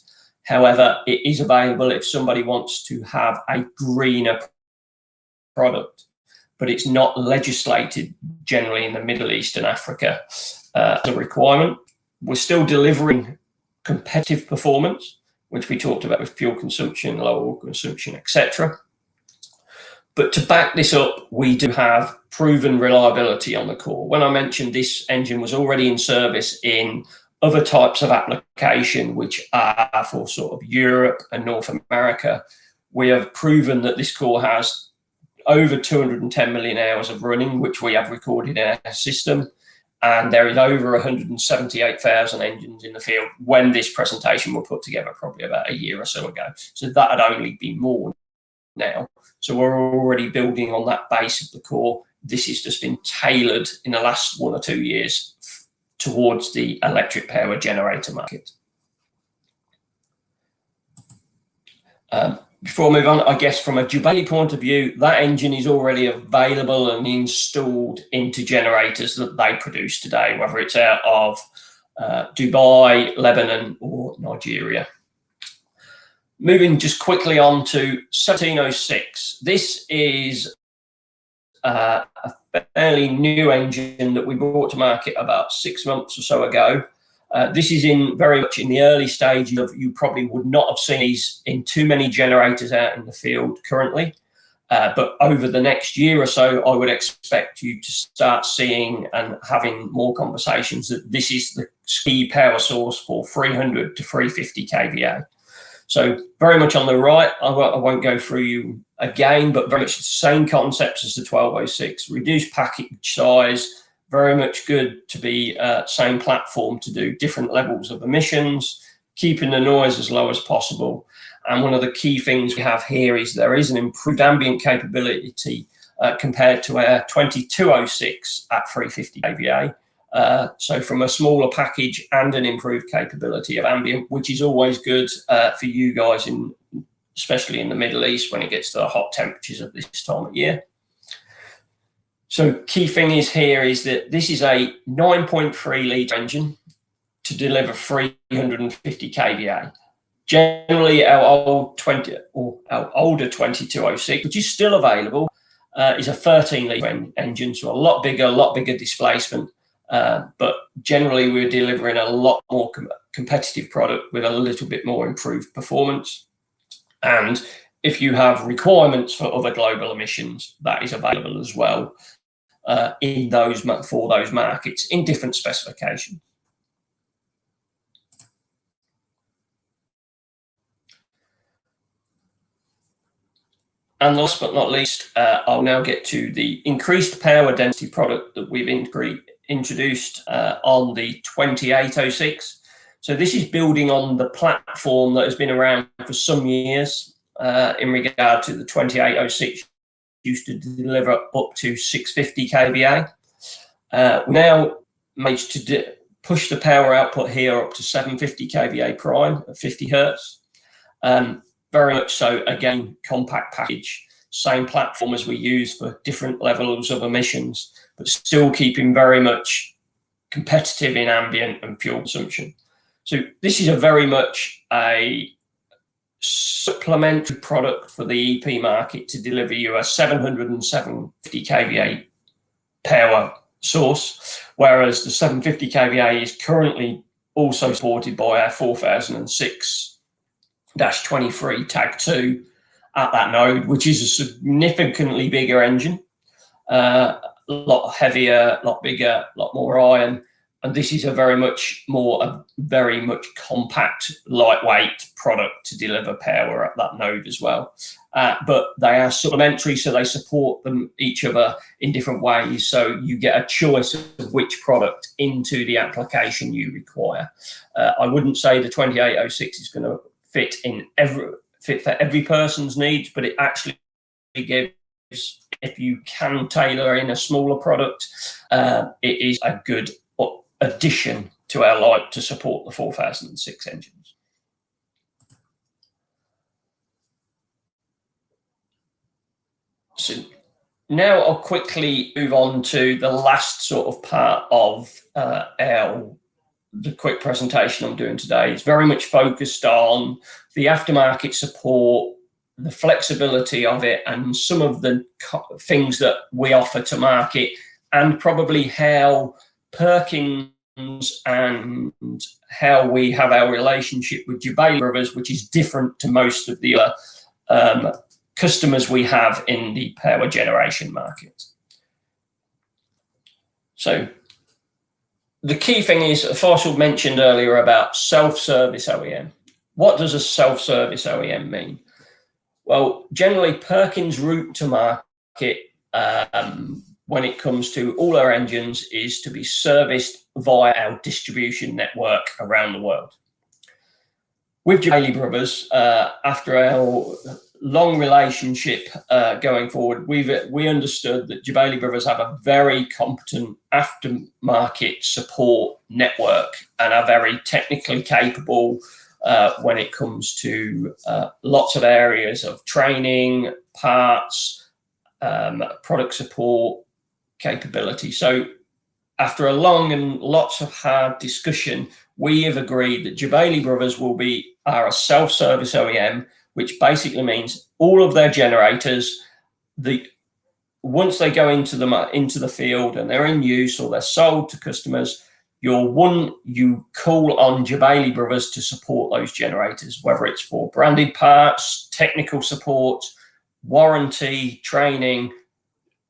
However, it is available if somebody wants to have a greener product, but it's not legislated generally in the Middle East and Africa as a requirement. We're still delivering competitive performance, which we talked about with fuel consumption, low oil consumption, etc. But to back this up, we do have proven reliability on the core. When I mentioned this engine was already in service in other types of application, which are for sort of Europe and North America, we have proven that this core has over 210 million hours of running, which we have recorded in our system. And there is over 178,000 engines in the field when this presentation was put together, probably about a year or so ago. So that had only been more now. So we're already building on that base of the core. This has just been tailored in the last 1 or 2 years towards the electric power generator market. Before I move on, I guess from a Jubaili point of view, that engine is already available and installed into generators that they produce today, whether it's out of Dubai, Lebanon, or Nigeria. Moving just quickly on to 1706. This is a fairly new engine that we brought to market about 6 months or so ago. This is very much in the early stages of, you probably would not have seen these in too many generators out in the field currently. But over the next year or so, I would expect you to start seeing and having more conversations that this is the key power source for 300 to 350 kVA. So very much on the right, I won't go through you again, but very much the same concepts as the 1206. Reduced package size, very much good to be same platform to do different levels of emissions, keeping the noise as low as possible. And one of the key things we have here is there is an improved ambient capability compared to our 2206 at 350 kVA. So from a smaller package and an improved capability of ambient, which is always good for you guys, especially in the Middle East when it gets to the hot temperatures of this time of year. So key thing is here is that this is a 9.3 litre engine to deliver 350 kVA. Generally, our older 2206, which is still available, is a 13 litre engine, so a lot bigger displacement. But generally, we're delivering a lot more competitive product with a little bit more improved performance. And if you have requirements for other global emissions, that is available as well for those markets in different specifications. And last but not least, I'll now get to the increased power density product that we've introduced on the 2806. So this is building on the platform that has been around for some years in regard to the 2806 used to deliver up to 650 kVA. We now managed to push the power output here up to 750 kVA prime at 50 hertz. Very much so, again, compact package, same platform as we use for different levels of emissions, but still keeping very much competitive in ambient and fuel consumption. So this is a very much a supplementary product for the EP market to deliver you a 700 and 750 kVA power source, whereas the 750 kVA is currently also supported by our 4006-23 tag 2 at that node, which is a significantly bigger engine, a lot heavier, a lot bigger, a lot more iron. And this is a very much compact, lightweight product to deliver power at that node as well. But they are supplementary, so they support them each other in different ways. So you get a choice of which product into the application you require. I wouldn't say the 2806 is going to fit for every person's needs, but it actually gives, if you can tailor in a smaller product, it is a good addition to our light to support the 4006 engines. So now I'll quickly move on to the last sort of part of the quick presentation I'm doing today. It's very much focused on the aftermarket support, the flexibility of it, and some of the things that we offer to market, and probably how Perkins and how we have our relationship with Jubaili Brothers, which is different to most of the other customers we have in the power generation market. So the key thing is, Fayssal mentioned earlier about self-service OEM. What does a self-service OEM mean? Well, generally Perkins' route to market when it comes to all our engines is to be serviced via our distribution network around the world. With Jubaili Brothers, after our long relationship going forward, we understood that Jubaili Brothers have a very competent aftermarket support network and are very technically capable when it comes to lots of areas of training, parts, product support, capability. So after a long and lots of hard discussion, we have agreed that Jubaili Brothers are a self-service OEM, which basically means all of their generators, once they go into the field and they're in use or they're sold to customers, you call on Jubaili Brothers to support those generators, whether it's for branded parts, technical support, warranty, training,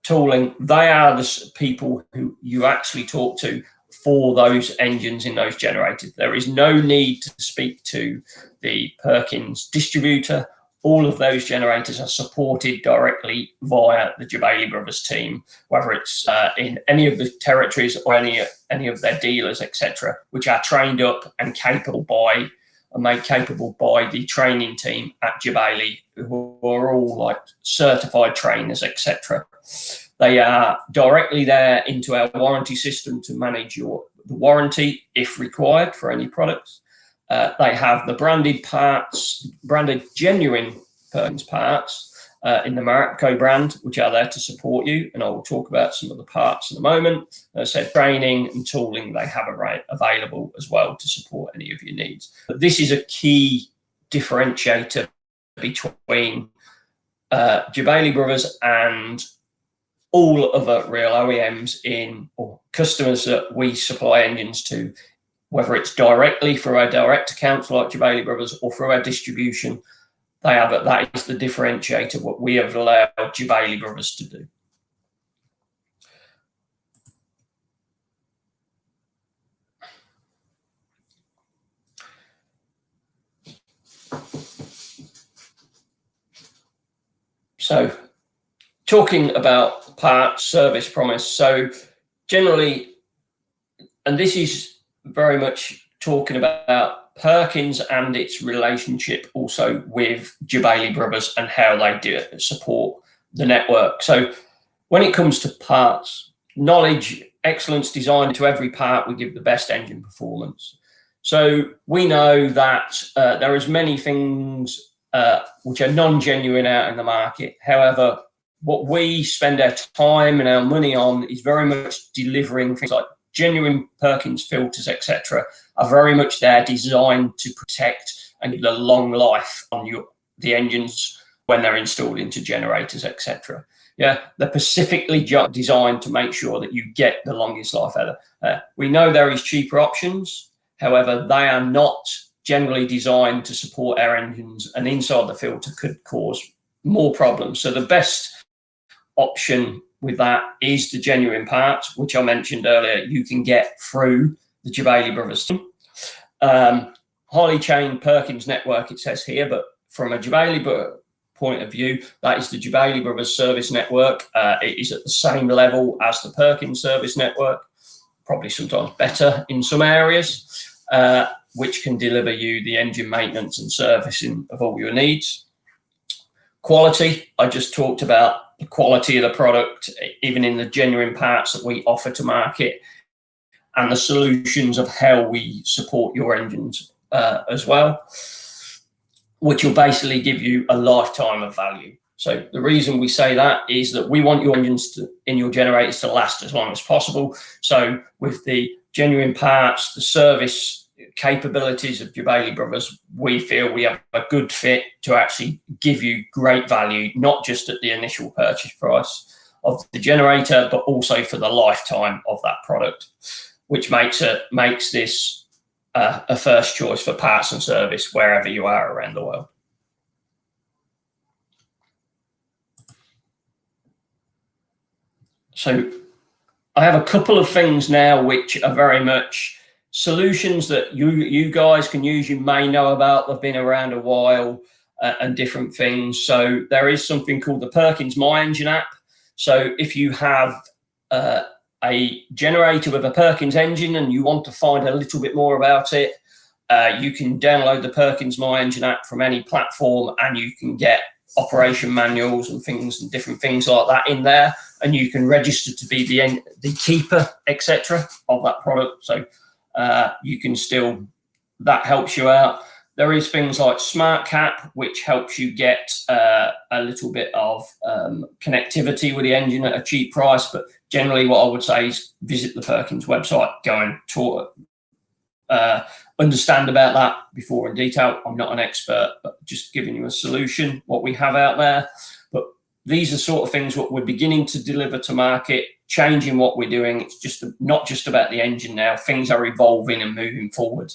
tooling. They are the people who you actually talk to for those engines in those generators. There is no need to speak to the Perkins distributor. All of those generators are supported directly via the Jubaili Brothers team, whether it's in any of the territories or any of their dealers, etc., which are trained up and made capable by the training team at Jubaili, who are all like certified trainers, etc. They are directly there into our warranty system to manage the warranty if required for any products. They have the branded parts, branded genuine Perkins parts in the Marco brand, which are there to support you. And I will talk about some of the parts in a moment. As I said, training and tooling they have available as well to support any of your needs. But this is a key differentiator between Jubaili Brothers and all other real OEMs or customers that we supply engines to, whether it's directly through our direct accounts like Jubaili Brothers or through our distribution. That is the differentiator, what we have allowed Jubaili Brothers to do. So talking about parts, service promise. So generally, and this is very much talking about Perkins and its relationship also with Jubaili Brothers and how they support the network. So when it comes to parts, knowledge, excellence, design into every part, we give the best engine performance. So we know that there is many things which are non-genuine out in the market. However, what we spend our time and our money on is very much delivering things like genuine Perkins filters, etc., are very much there designed to protect and give the long life on the engines when they're installed into generators, etc. Yeah, they're specifically designed to make sure that you get the longest life out of it. We know there is cheaper options, however, they are not generally designed to support our engines, and inside the filter could cause more problems. So the best option with that is the genuine parts, which I mentioned earlier, you can get through the Jubaili brothers team. Highly chained Perkins network, it says here, but from a Jubaili point of view, that is the Jubaili brothers service network. It is at the same level as the Perkins service network, probably sometimes better in some areas, which can deliver you the engine maintenance and servicing of all your needs. Quality, I just talked about the quality of the product, even in the genuine parts that we offer to market, and the solutions of how we support your engines as well, which will basically give you a lifetime of value. So the reason we say that is that we want your engines in your generators to last as long as possible. So with the genuine parts, the service capabilities of Jubaili brothers, we feel we have a good fit to actually give you great value, not just at the initial purchase price of the generator, but also for the lifetime of that product, which makes this a first choice for parts and service wherever you are around the world. So I have a couple of things now which are very much solutions that you guys can use. You may know about, they've been around a while, and different things. So there is something called the Perkins My Engine app. So if you have a generator with a Perkins engine and you want to find a little bit more about it, you can download the Perkins My Engine app from any platform, and you can get operation manuals and things and different things like that in there, and you can register to be the keeper, etc., of that product. So you can still, that helps you out. There is things like SmartCap, which helps you get a little bit of connectivity with the engine at a cheap price. But generally what I would say is visit the Perkins website, go and talk, understand about that before in detail. I'm not an expert, but just giving you a solution, what we have out there. But these are sort of things what we're beginning to deliver to market, changing what we're doing. It's just not just about the engine now. Things are evolving and moving forward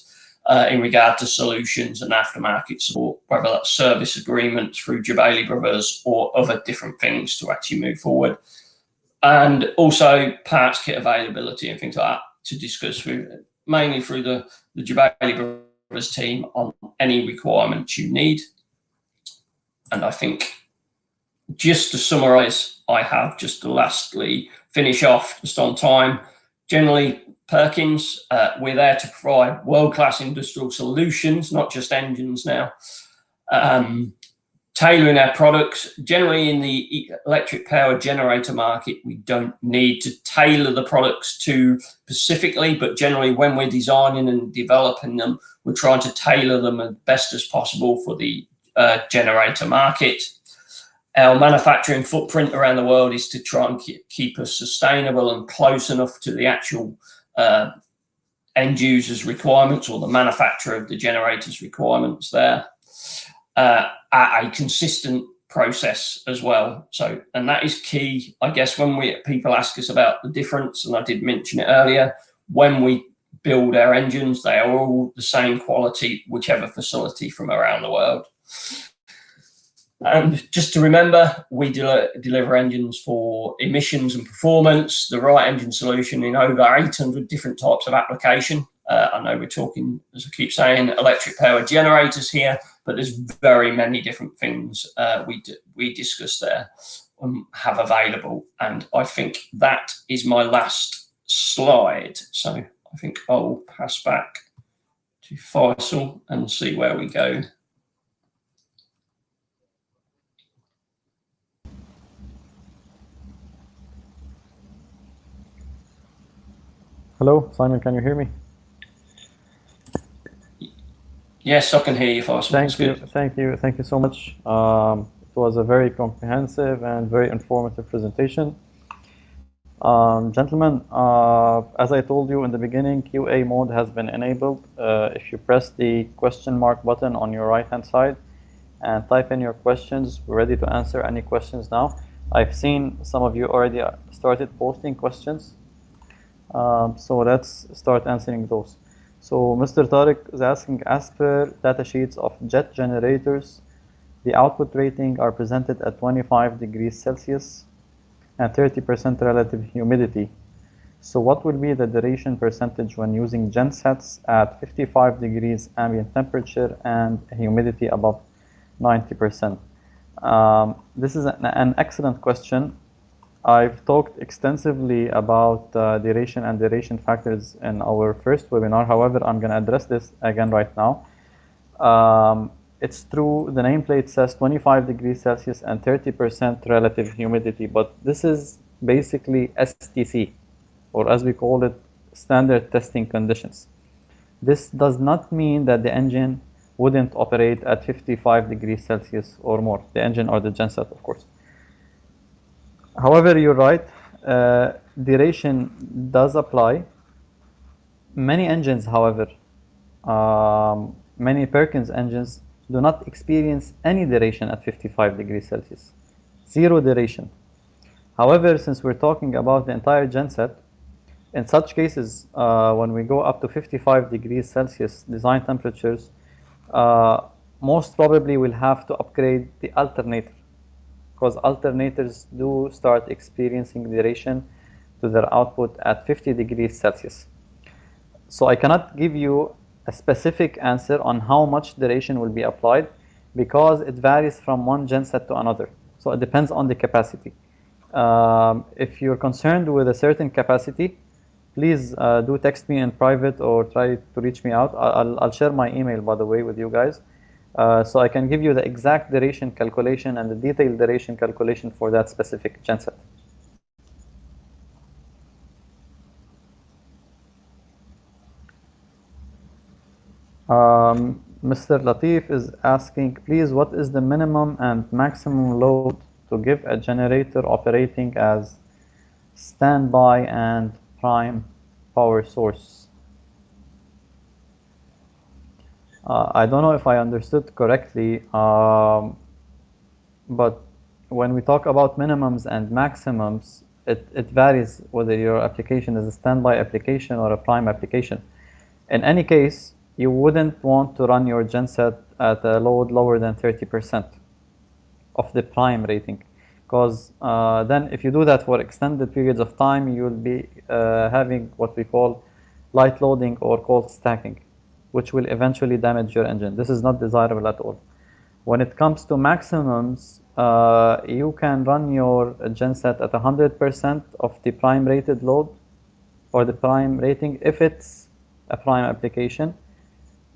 in regard to solutions and aftermarket support, whether that's service agreements through Jubaili brothers or other different things to actually move forward. And also parts kit availability and things like that to discuss mainly through the Jubaili brothers team on any requirements you need. And I think just to summarize, I have just to lastly finish off just on time. Generally, Perkins, we're there to provide world-class industrial solutions, not just engines now. Tailoring our products. Generally in the electric power generator market, we don't need to tailor the products to specifically, but generally when we're designing and developing them, we're trying to tailor them as best as possible for the generator market. Our manufacturing footprint around the world is to try and keep us sustainable and close enough to the actual end users' requirements, or the manufacturer of the generator's requirements there, at a consistent process as well. So, and that is key, I guess, when people ask us about the difference, and I did mention it earlier, when we build our engines, they are all the same quality, whichever facility from around the world. And just to remember, we deliver engines for emissions and performance, the right engine solution in over 800 different types of application. I know we're talking, as I keep saying, electric power generators here, but there's very many different things we discuss there, have available. And I think that is my last slide. So I think I'll pass back to Fayssal and see where we go. Hello, Simon, can you hear me? Yes, I can hear you, Fayssal. Thank you so much. It was a very comprehensive and very informative presentation. Gentlemen, as I told you in the beginning, QA mode has been enabled. If you press the question mark button on your right hand side and type in your questions, we're ready to answer any questions now. I've seen some of you already started posting questions, so let's start answering those. So Mr. Tariq is asking, as per datasheets of jet generators, the output rating are presented at 25 degrees Celsius and 30% relative humidity. So what will be the duration percentage when using gensets at 55 degrees ambient temperature and humidity above 90%? This is an excellent question. I've talked extensively about duration and duration factors in our first webinar. However, I'm going to address this again right now. It's true, the nameplate says 25 degrees Celsius and 30% relative humidity, but this is basically STC, or as we call it, standard testing conditions. This does not mean that the engine wouldn't operate at 55 degrees Celsius or more, the engine or the genset, of course. However, you're right, duration does apply. Many engines, however, many Perkins engines do not experience any duration at 55 degrees Celsius. Zero duration. However, since we're talking about the entire genset, in such cases, when we go up to 55 degrees Celsius design temperatures, most probably we'll have to upgrade the alternator, because alternators do start experiencing duration to their output at 50 degrees Celsius. So I cannot give you a specific answer on how much duration will be applied, because it varies from one genset to another. So it depends on the capacity. If you're concerned with a certain capacity, please do text me in private or try to reach me out. I'll share my email, by the way, with you guys. So I can give you the exact duration calculation and the detailed duration calculation for that specific genset. Mr. Latif is asking, please, what is the minimum and maximum load to give a generator operating as standby and prime power source? I don't know if I understood correctly, but when we talk about minimums and maximums, it varies whether your application is a standby application or a prime application. In any case, you wouldn't want to run your genset at a load lower than 30% of the prime rating, because then if you do that for extended periods of time, you'll be having what we call light loading or cold stacking, which will eventually damage your engine. This is not desirable at all. When it comes to maximums, you can run your genset at 100% of the prime rated load or the prime rating if it's a prime application.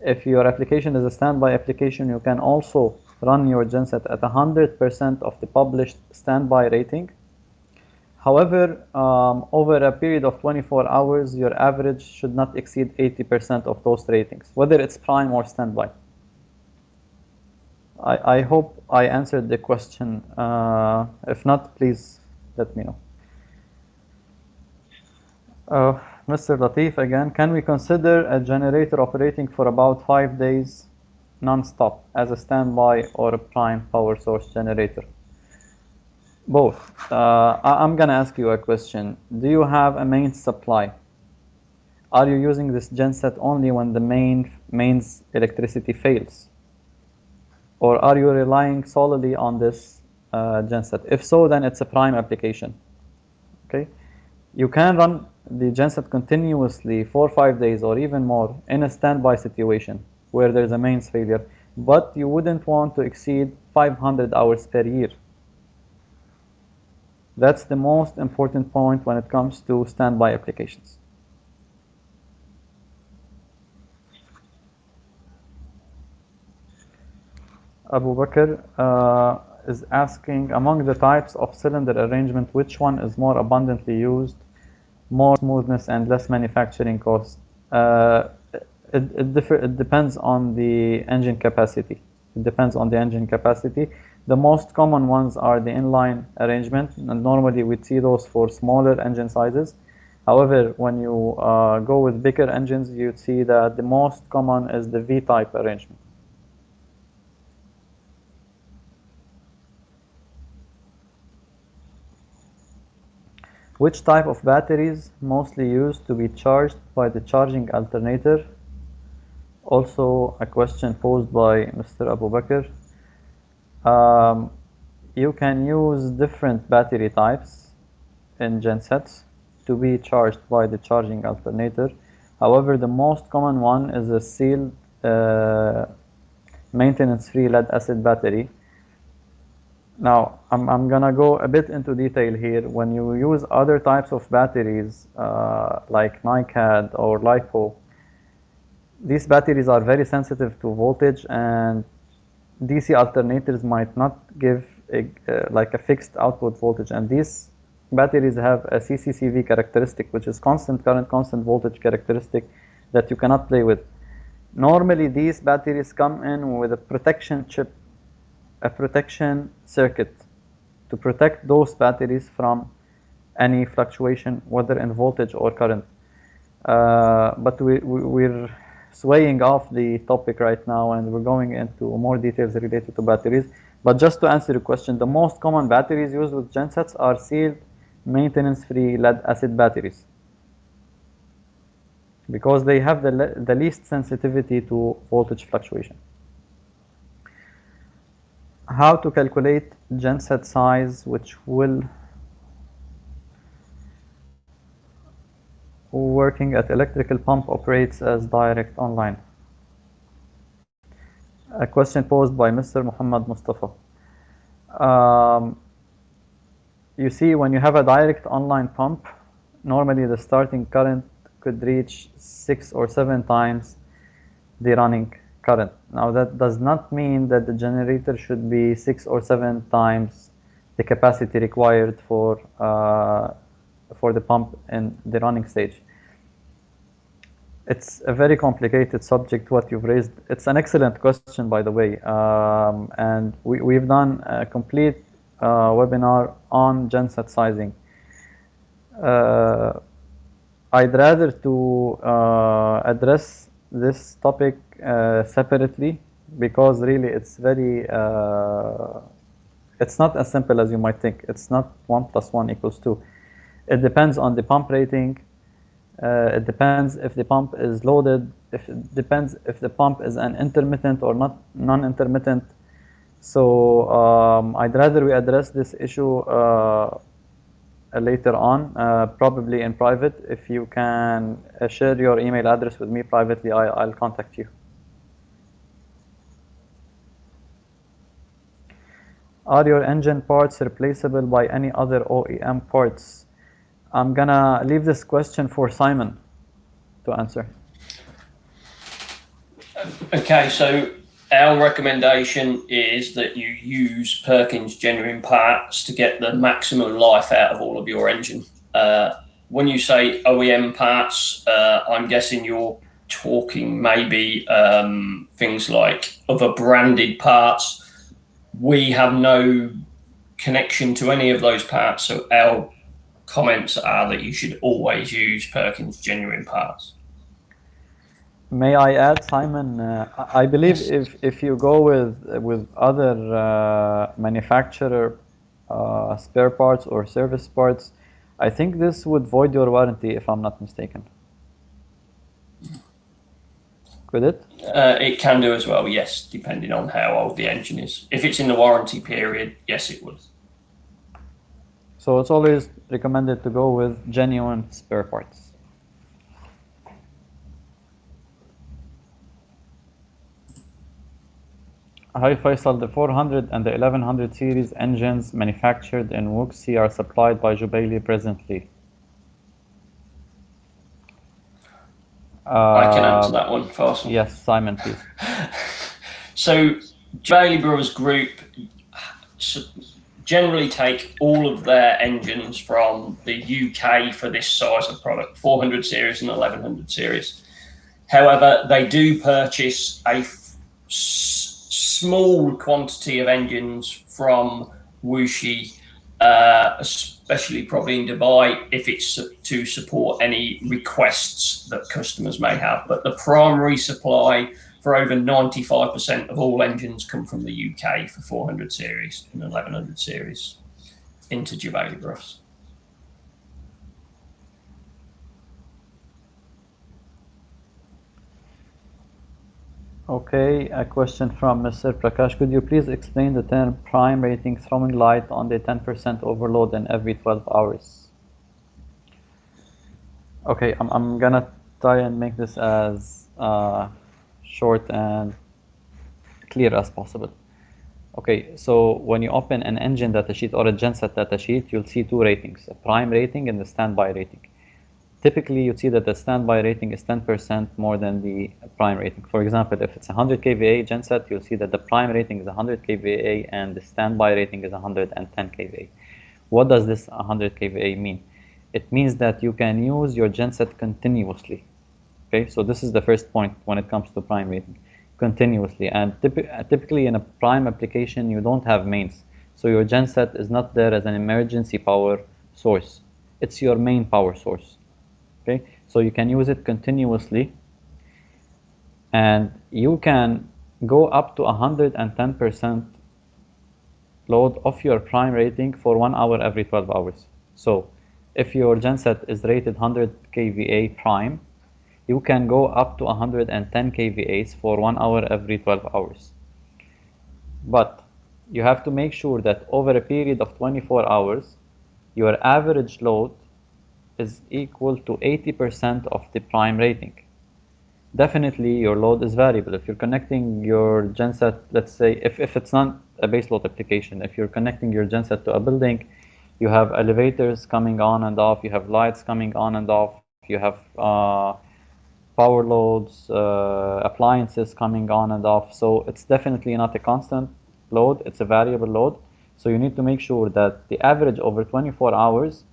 If your application is a standby application, you can also run your genset at 100% of the published standby rating. However, over a period of 24 hours, your average should not exceed 80% of those ratings, whether it's prime or standby. I hope I answered the question. If not, please let me know. Mr. Latif again, can we consider a generator operating for about 5 days non-stop as a standby or a prime power source generator? Both. I'm gonna ask you a question. Do you have a mains supply? Are you using this genset only when the mains electricity fails? Or are you relying solely on this genset? If so, then it's a prime application. Okay? You can run the genset continuously for 5 days or even more in a standby situation where there's a mains failure, but you wouldn't want to exceed 500 hours per year. That's the most important point when it comes to standby applications. Abu Bakr is asking, among the types of cylinder arrangement, which one is more abundantly used, more smoothness and less manufacturing cost? It depends on the engine capacity. It depends on the engine capacity. The most common ones are the inline arrangement, and normally we see those for smaller engine sizes. However, when you go with bigger engines, you'd see that the most common is the V-type arrangement. Which type of batteries mostly used to be charged by the charging alternator? Also a question posed by Mr. Abu Bakr. You can use different battery types in gensets to be charged by the charging alternator. However, the most common one is a sealed maintenance-free lead-acid battery. Now, I'm gonna go a bit into detail here. When you use other types of batteries like NiCad or LiPo, these batteries are very sensitive to voltage, and DC alternators might not give like a fixed output voltage, and these batteries have a CCCV characteristic, which is constant current, constant voltage characteristic that you cannot play with. Normally, these batteries come in with a protection chip, a protection circuit to protect those batteries from any fluctuation, whether in voltage or current. But we're swaying off the topic right now, and we're going into more details related to batteries. But just to answer your question, the most common batteries used with gensets are sealed maintenance-free lead-acid batteries, because they have the least sensitivity to voltage fluctuation. How to calculate genset size, which will working at electrical pump operates as direct online? A question posed by Mr. Muhammad Mustafa. You see, when you have a direct online pump, normally the starting current could reach 6 or 7 times the running current. Now, that does not mean that the generator should be 6 or 7 times the capacity required for the pump in the running stage. It's a very complicated subject what you've raised. It's an excellent question, by the way, and we've done a complete webinar on genset sizing. I'd rather to address this topic separately, because really it's very it's not as simple as you might think. It's not 1 + 1 = 2. It depends on the pump rating. It depends if the pump is loaded. It depends if the pump is an intermittent or not non-intermittent. So I'd rather we address this issue later on, probably in private. If you can share your email address with me privately, I'll contact you. Are your engine parts replaceable by any other OEM parts? I'm gonna leave this question for Simon to answer. Okay, so our recommendation is that you use Perkins genuine parts to get the maximum life out of all of your engine. When you say OEM parts, I'm guessing you're talking maybe things like other branded parts. We have no connection to any of those parts, so our comments are that you should always use Perkins genuine parts. May I add, Simon? I believe if you go with other manufacturer spare parts or service parts, I think this would void your warranty, if I'm not mistaken. Could it? It can do as well, yes, depending on how old the engine is. If it's in the warranty period, yes, it would. So it's always recommended to go with genuine spare parts. Hi Faisal, the 400 and the 1100 series engines manufactured in Wuxi are supplied by Jubaili presently. I can answer that one, Fayssal. Yes, Simon, please. So Jubaili Brothers Group generally take all of their engines from the UK for this size of product, 400 series and 1100 series. However, they do purchase a small quantity of engines from Wuxi, especially probably in Dubai, if it's to support any requests that customers may have. But the primary supply for over 95% of all engines come from the UK for 400 series and 1100 series into Jubaili for us. Okay, a question from Mr. Prakash. Could you please explain the term prime rating, throwing light on the 10% overload in every 12 hours? Okay, I'm gonna try and make this as short and clear as possible. Okay, so when you open an engine datasheet or a genset datasheet, you'll see two ratings, a prime rating and the standby rating. Typically, you'd see that the standby rating is 10% more than the prime rating. For example, if it's a 100 kVA genset, you'll see that the prime rating is 100 kVA and the standby rating is 110 kVA. What does this 100 kVA mean? It means that you can use your genset continuously. Okay, so this is the first point when it comes to prime rating, continuously. And typically in a prime application, you don't have mains. So your genset is not there as an emergency power source. It's your main power source. Okay, so you can use it continuously, and you can go up to 110% load of your prime rating for 1 hour every 12 hours. So if your genset is rated 100 kVA prime, you can go up to 110 kVAs for 1 hour every 12 hours. But you have to make sure that over a period of 24 hours, your average load is equal to 80% of the prime rating. Definitely your load is variable. If you're connecting your genset, let's say if it's not a base load application, if you're connecting your genset to a building, you have elevators coming on and off, you have lights coming on and off, you have power loads, appliances coming on and off. So it's definitely not a constant load, it's a variable load. So you need to make sure that the average over 24 hours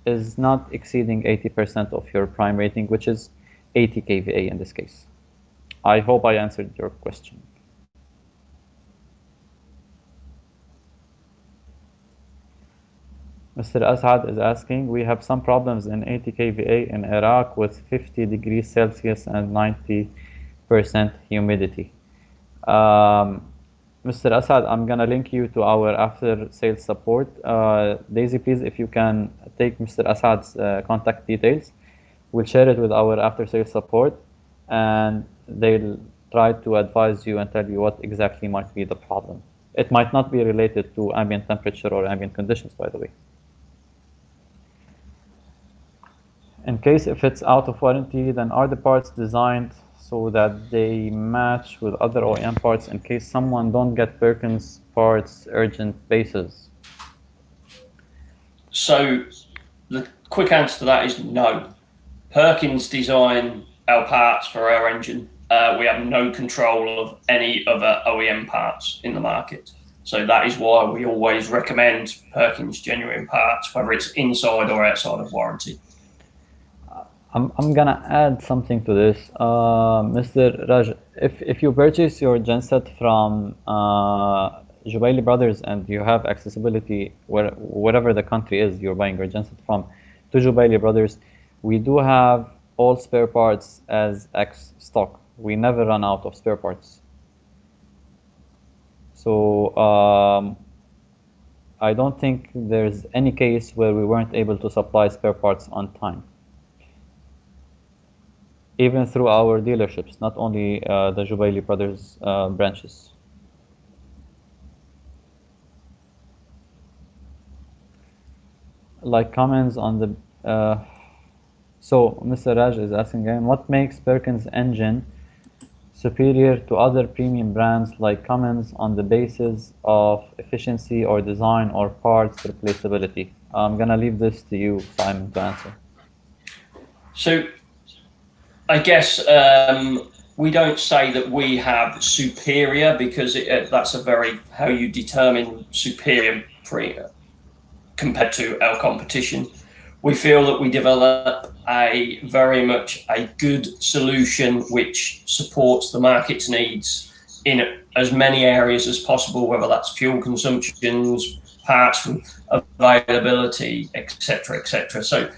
is not exceeding 80% of your prime rating, which is 80 kVA in this case. I hope I answered your question. Mr. Asad is asking, we have some problems in 80 kVA in Iraq with 50 degrees Celsius and 90% humidity. Mr. Asad, I'm gonna link you to our after sales support. Daisy, please, if you can take Mr. Asad's contact details, we'll share it with our after sales support, and they'll try to advise you and tell you what exactly might be the problem. It might not be related to ambient temperature or ambient conditions, by the way. In case if it's out of warranty, then are the parts designed so that they match with other OEM parts in case someone don't get Perkins parts urgent basis? So the quick answer to that is no. Perkins design our parts for our engine. We have no control of any other OEM parts in the market. So that is why we always recommend Perkins genuine parts, whether it's inside or outside of warranty. I'm gonna add something to this. Mr. Raj, if you purchase your genset from Jubaili Brothers and you have accessibility wherever the country is you're buying your genset from to Jubaili Brothers, we do have all spare parts as X stock. We never run out of spare parts. So I don't think there's any case where we weren't able to supply spare parts on time, even through our dealerships, not only the Jubaili Brothers branches. Like comments on the so Mr. Raj is asking again, what makes Perkins engine superior to other premium brands, like comments on the basis of efficiency or design or parts replaceability? I'm gonna leave this to you, Simon, to answer. So I guess we don't say that we have superior, because that's a very how you determine superior compared to our competition. We feel that we develop very much a good solution which supports the market's needs in as many areas as possible, whether that's fuel consumptions, parts availability, etc., etc. So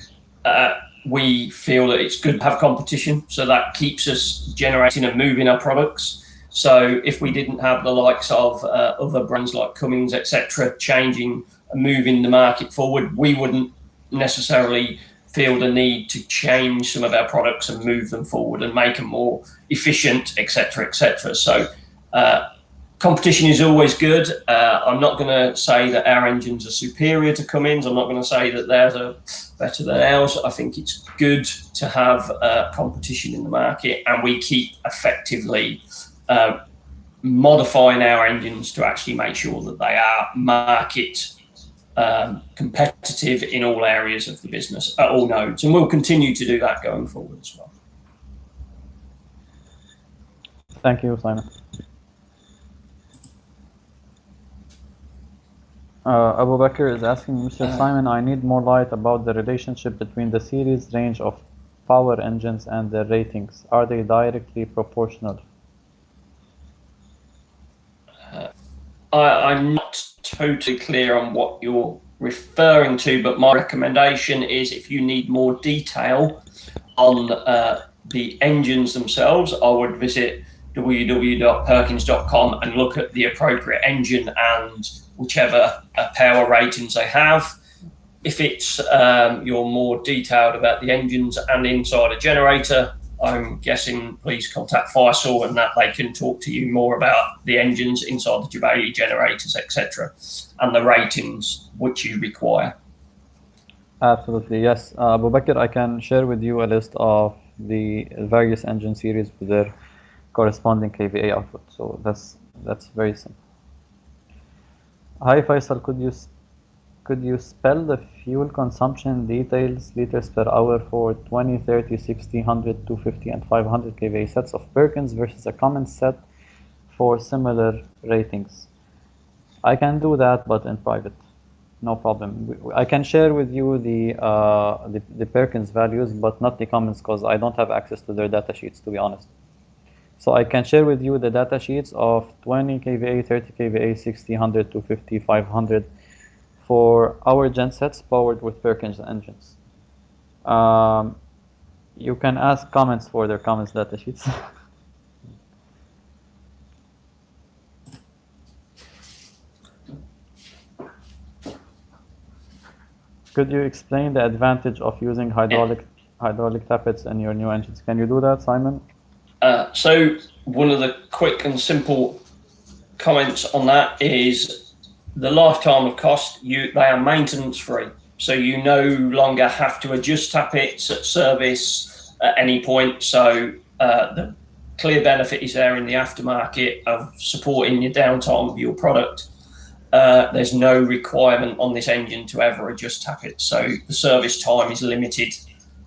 we feel that it's good to have competition, so that keeps us generating and moving our products. So if we didn't have the likes of other brands like Cummins, etc., changing and moving the market forward, we wouldn't necessarily feel the need to change some of our products and move them forward and make them more efficient, etc., etc. So competition is always good. I'm not going to say that our engines are superior to Cummins. I'm not going to say that theirs are better than ours. I think it's good to have competition in the market, and we keep effectively modifying our engines to actually make sure that they are market competitive in all areas of the business at all nodes, and we'll continue to do that going forward as well. Thank you, Simon. Abu Bakr is asking, Mr. Simon, I need more light about the relationship between the series range of power engines and their ratings. Are they directly proportional? I'm not totally clear on what you're referring to, but my recommendation is if you need more detail on the engines themselves, I would visit www.perkins.com and look at the appropriate engine and whichever power ratings they have. If it's you're more detailed about the engines and inside a generator, I'm guessing please contact Fayssal and that they can talk to you more about the engines inside the Jubaili generators, etc., and the ratings which you require. Absolutely, yes. Abu Bakr, I can share with you a list of the various engine series with their corresponding kVA output. So that's very simple. Hi Faisal, could you spell the fuel consumption details, liters per hour for 20, 30, 60, 100, 250, and 500 kVA sets of Perkins versus a common set for similar ratings? I can do that, but in private, no problem. I can share with you the Perkins values, but not the Cummins, because I don't have access to their data sheets, to be honest. So I can share with you the data sheets of 20 kVA, 30 kVA, 60, 100, 250, 500 for our gensets powered with Perkins engines. You can ask Cummins for their Cummins data sheets. Could you explain the advantage of using hydraulic tappets in your new engines? Can you do that, Simon? So one of the quick and simple comments on that is the lifetime of cost. They are maintenance free, so you no longer have to adjust tappets at service at any point. So the clear benefit is there in the aftermarket of supporting your downtime of your product. There's no requirement on this engine to ever adjust tappets, so the service time is limited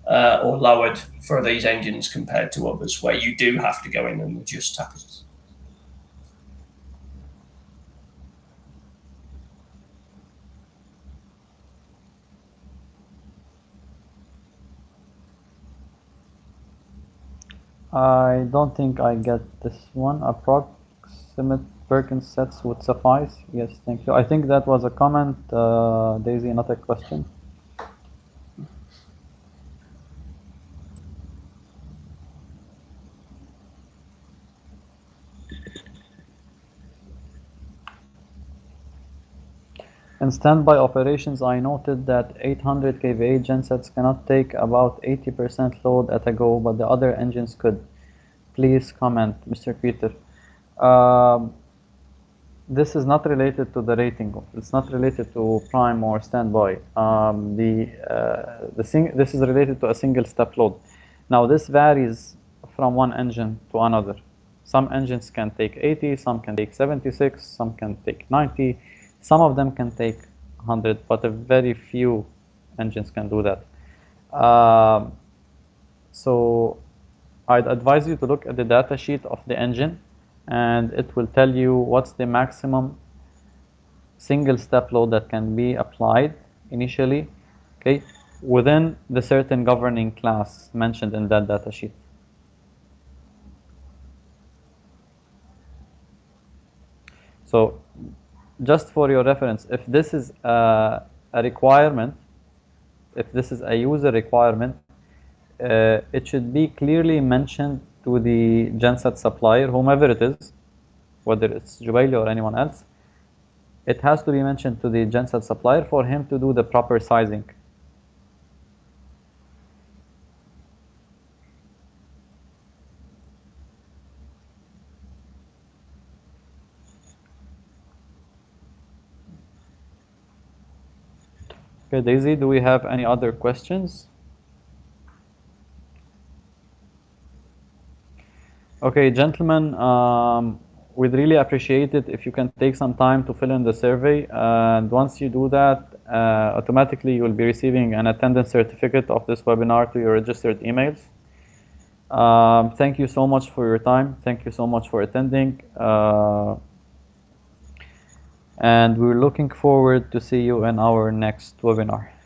or lowered for these engines compared to others where you do have to go in and adjust tappets. I don't think I get this one. Approximate Perkins sets would suffice. Yes, thank you. I think that was a comment, Daisy, not a question. In standby operations, I noted that 800 kVA gensets cannot take about 80% load at a go, but the other engines could. Please comment, Mr. Peter. This is not related to the rating. It's not related to prime or standby. This is related to a single step load. Now this varies from one engine to another. Some engines can take 80, some can take 76, some can take 90. Some of them can take 100, but a very few engines can do that. So I'd advise you to look at the data sheet of the engine, and it will tell you what's the maximum single step load that can be applied initially, okay, within the certain governing class mentioned in that data sheet. So just for your reference, if this is a requirement, if this is a user requirement, it should be clearly mentioned to the genset supplier, whomever it is, whether it's Jubaili or anyone else. It has to be mentioned to the genset supplier for him to do the proper sizing. Okay, Daisy, do we have any other questions? Okay, gentlemen, we'd really appreciate it if you can take some time to fill in the survey. And once you do that, automatically you will be receiving an attendance certificate of this webinar to your registered emails. Thank you so much for your time. Thank you so much for attending. And we're looking forward to see you in our next webinar.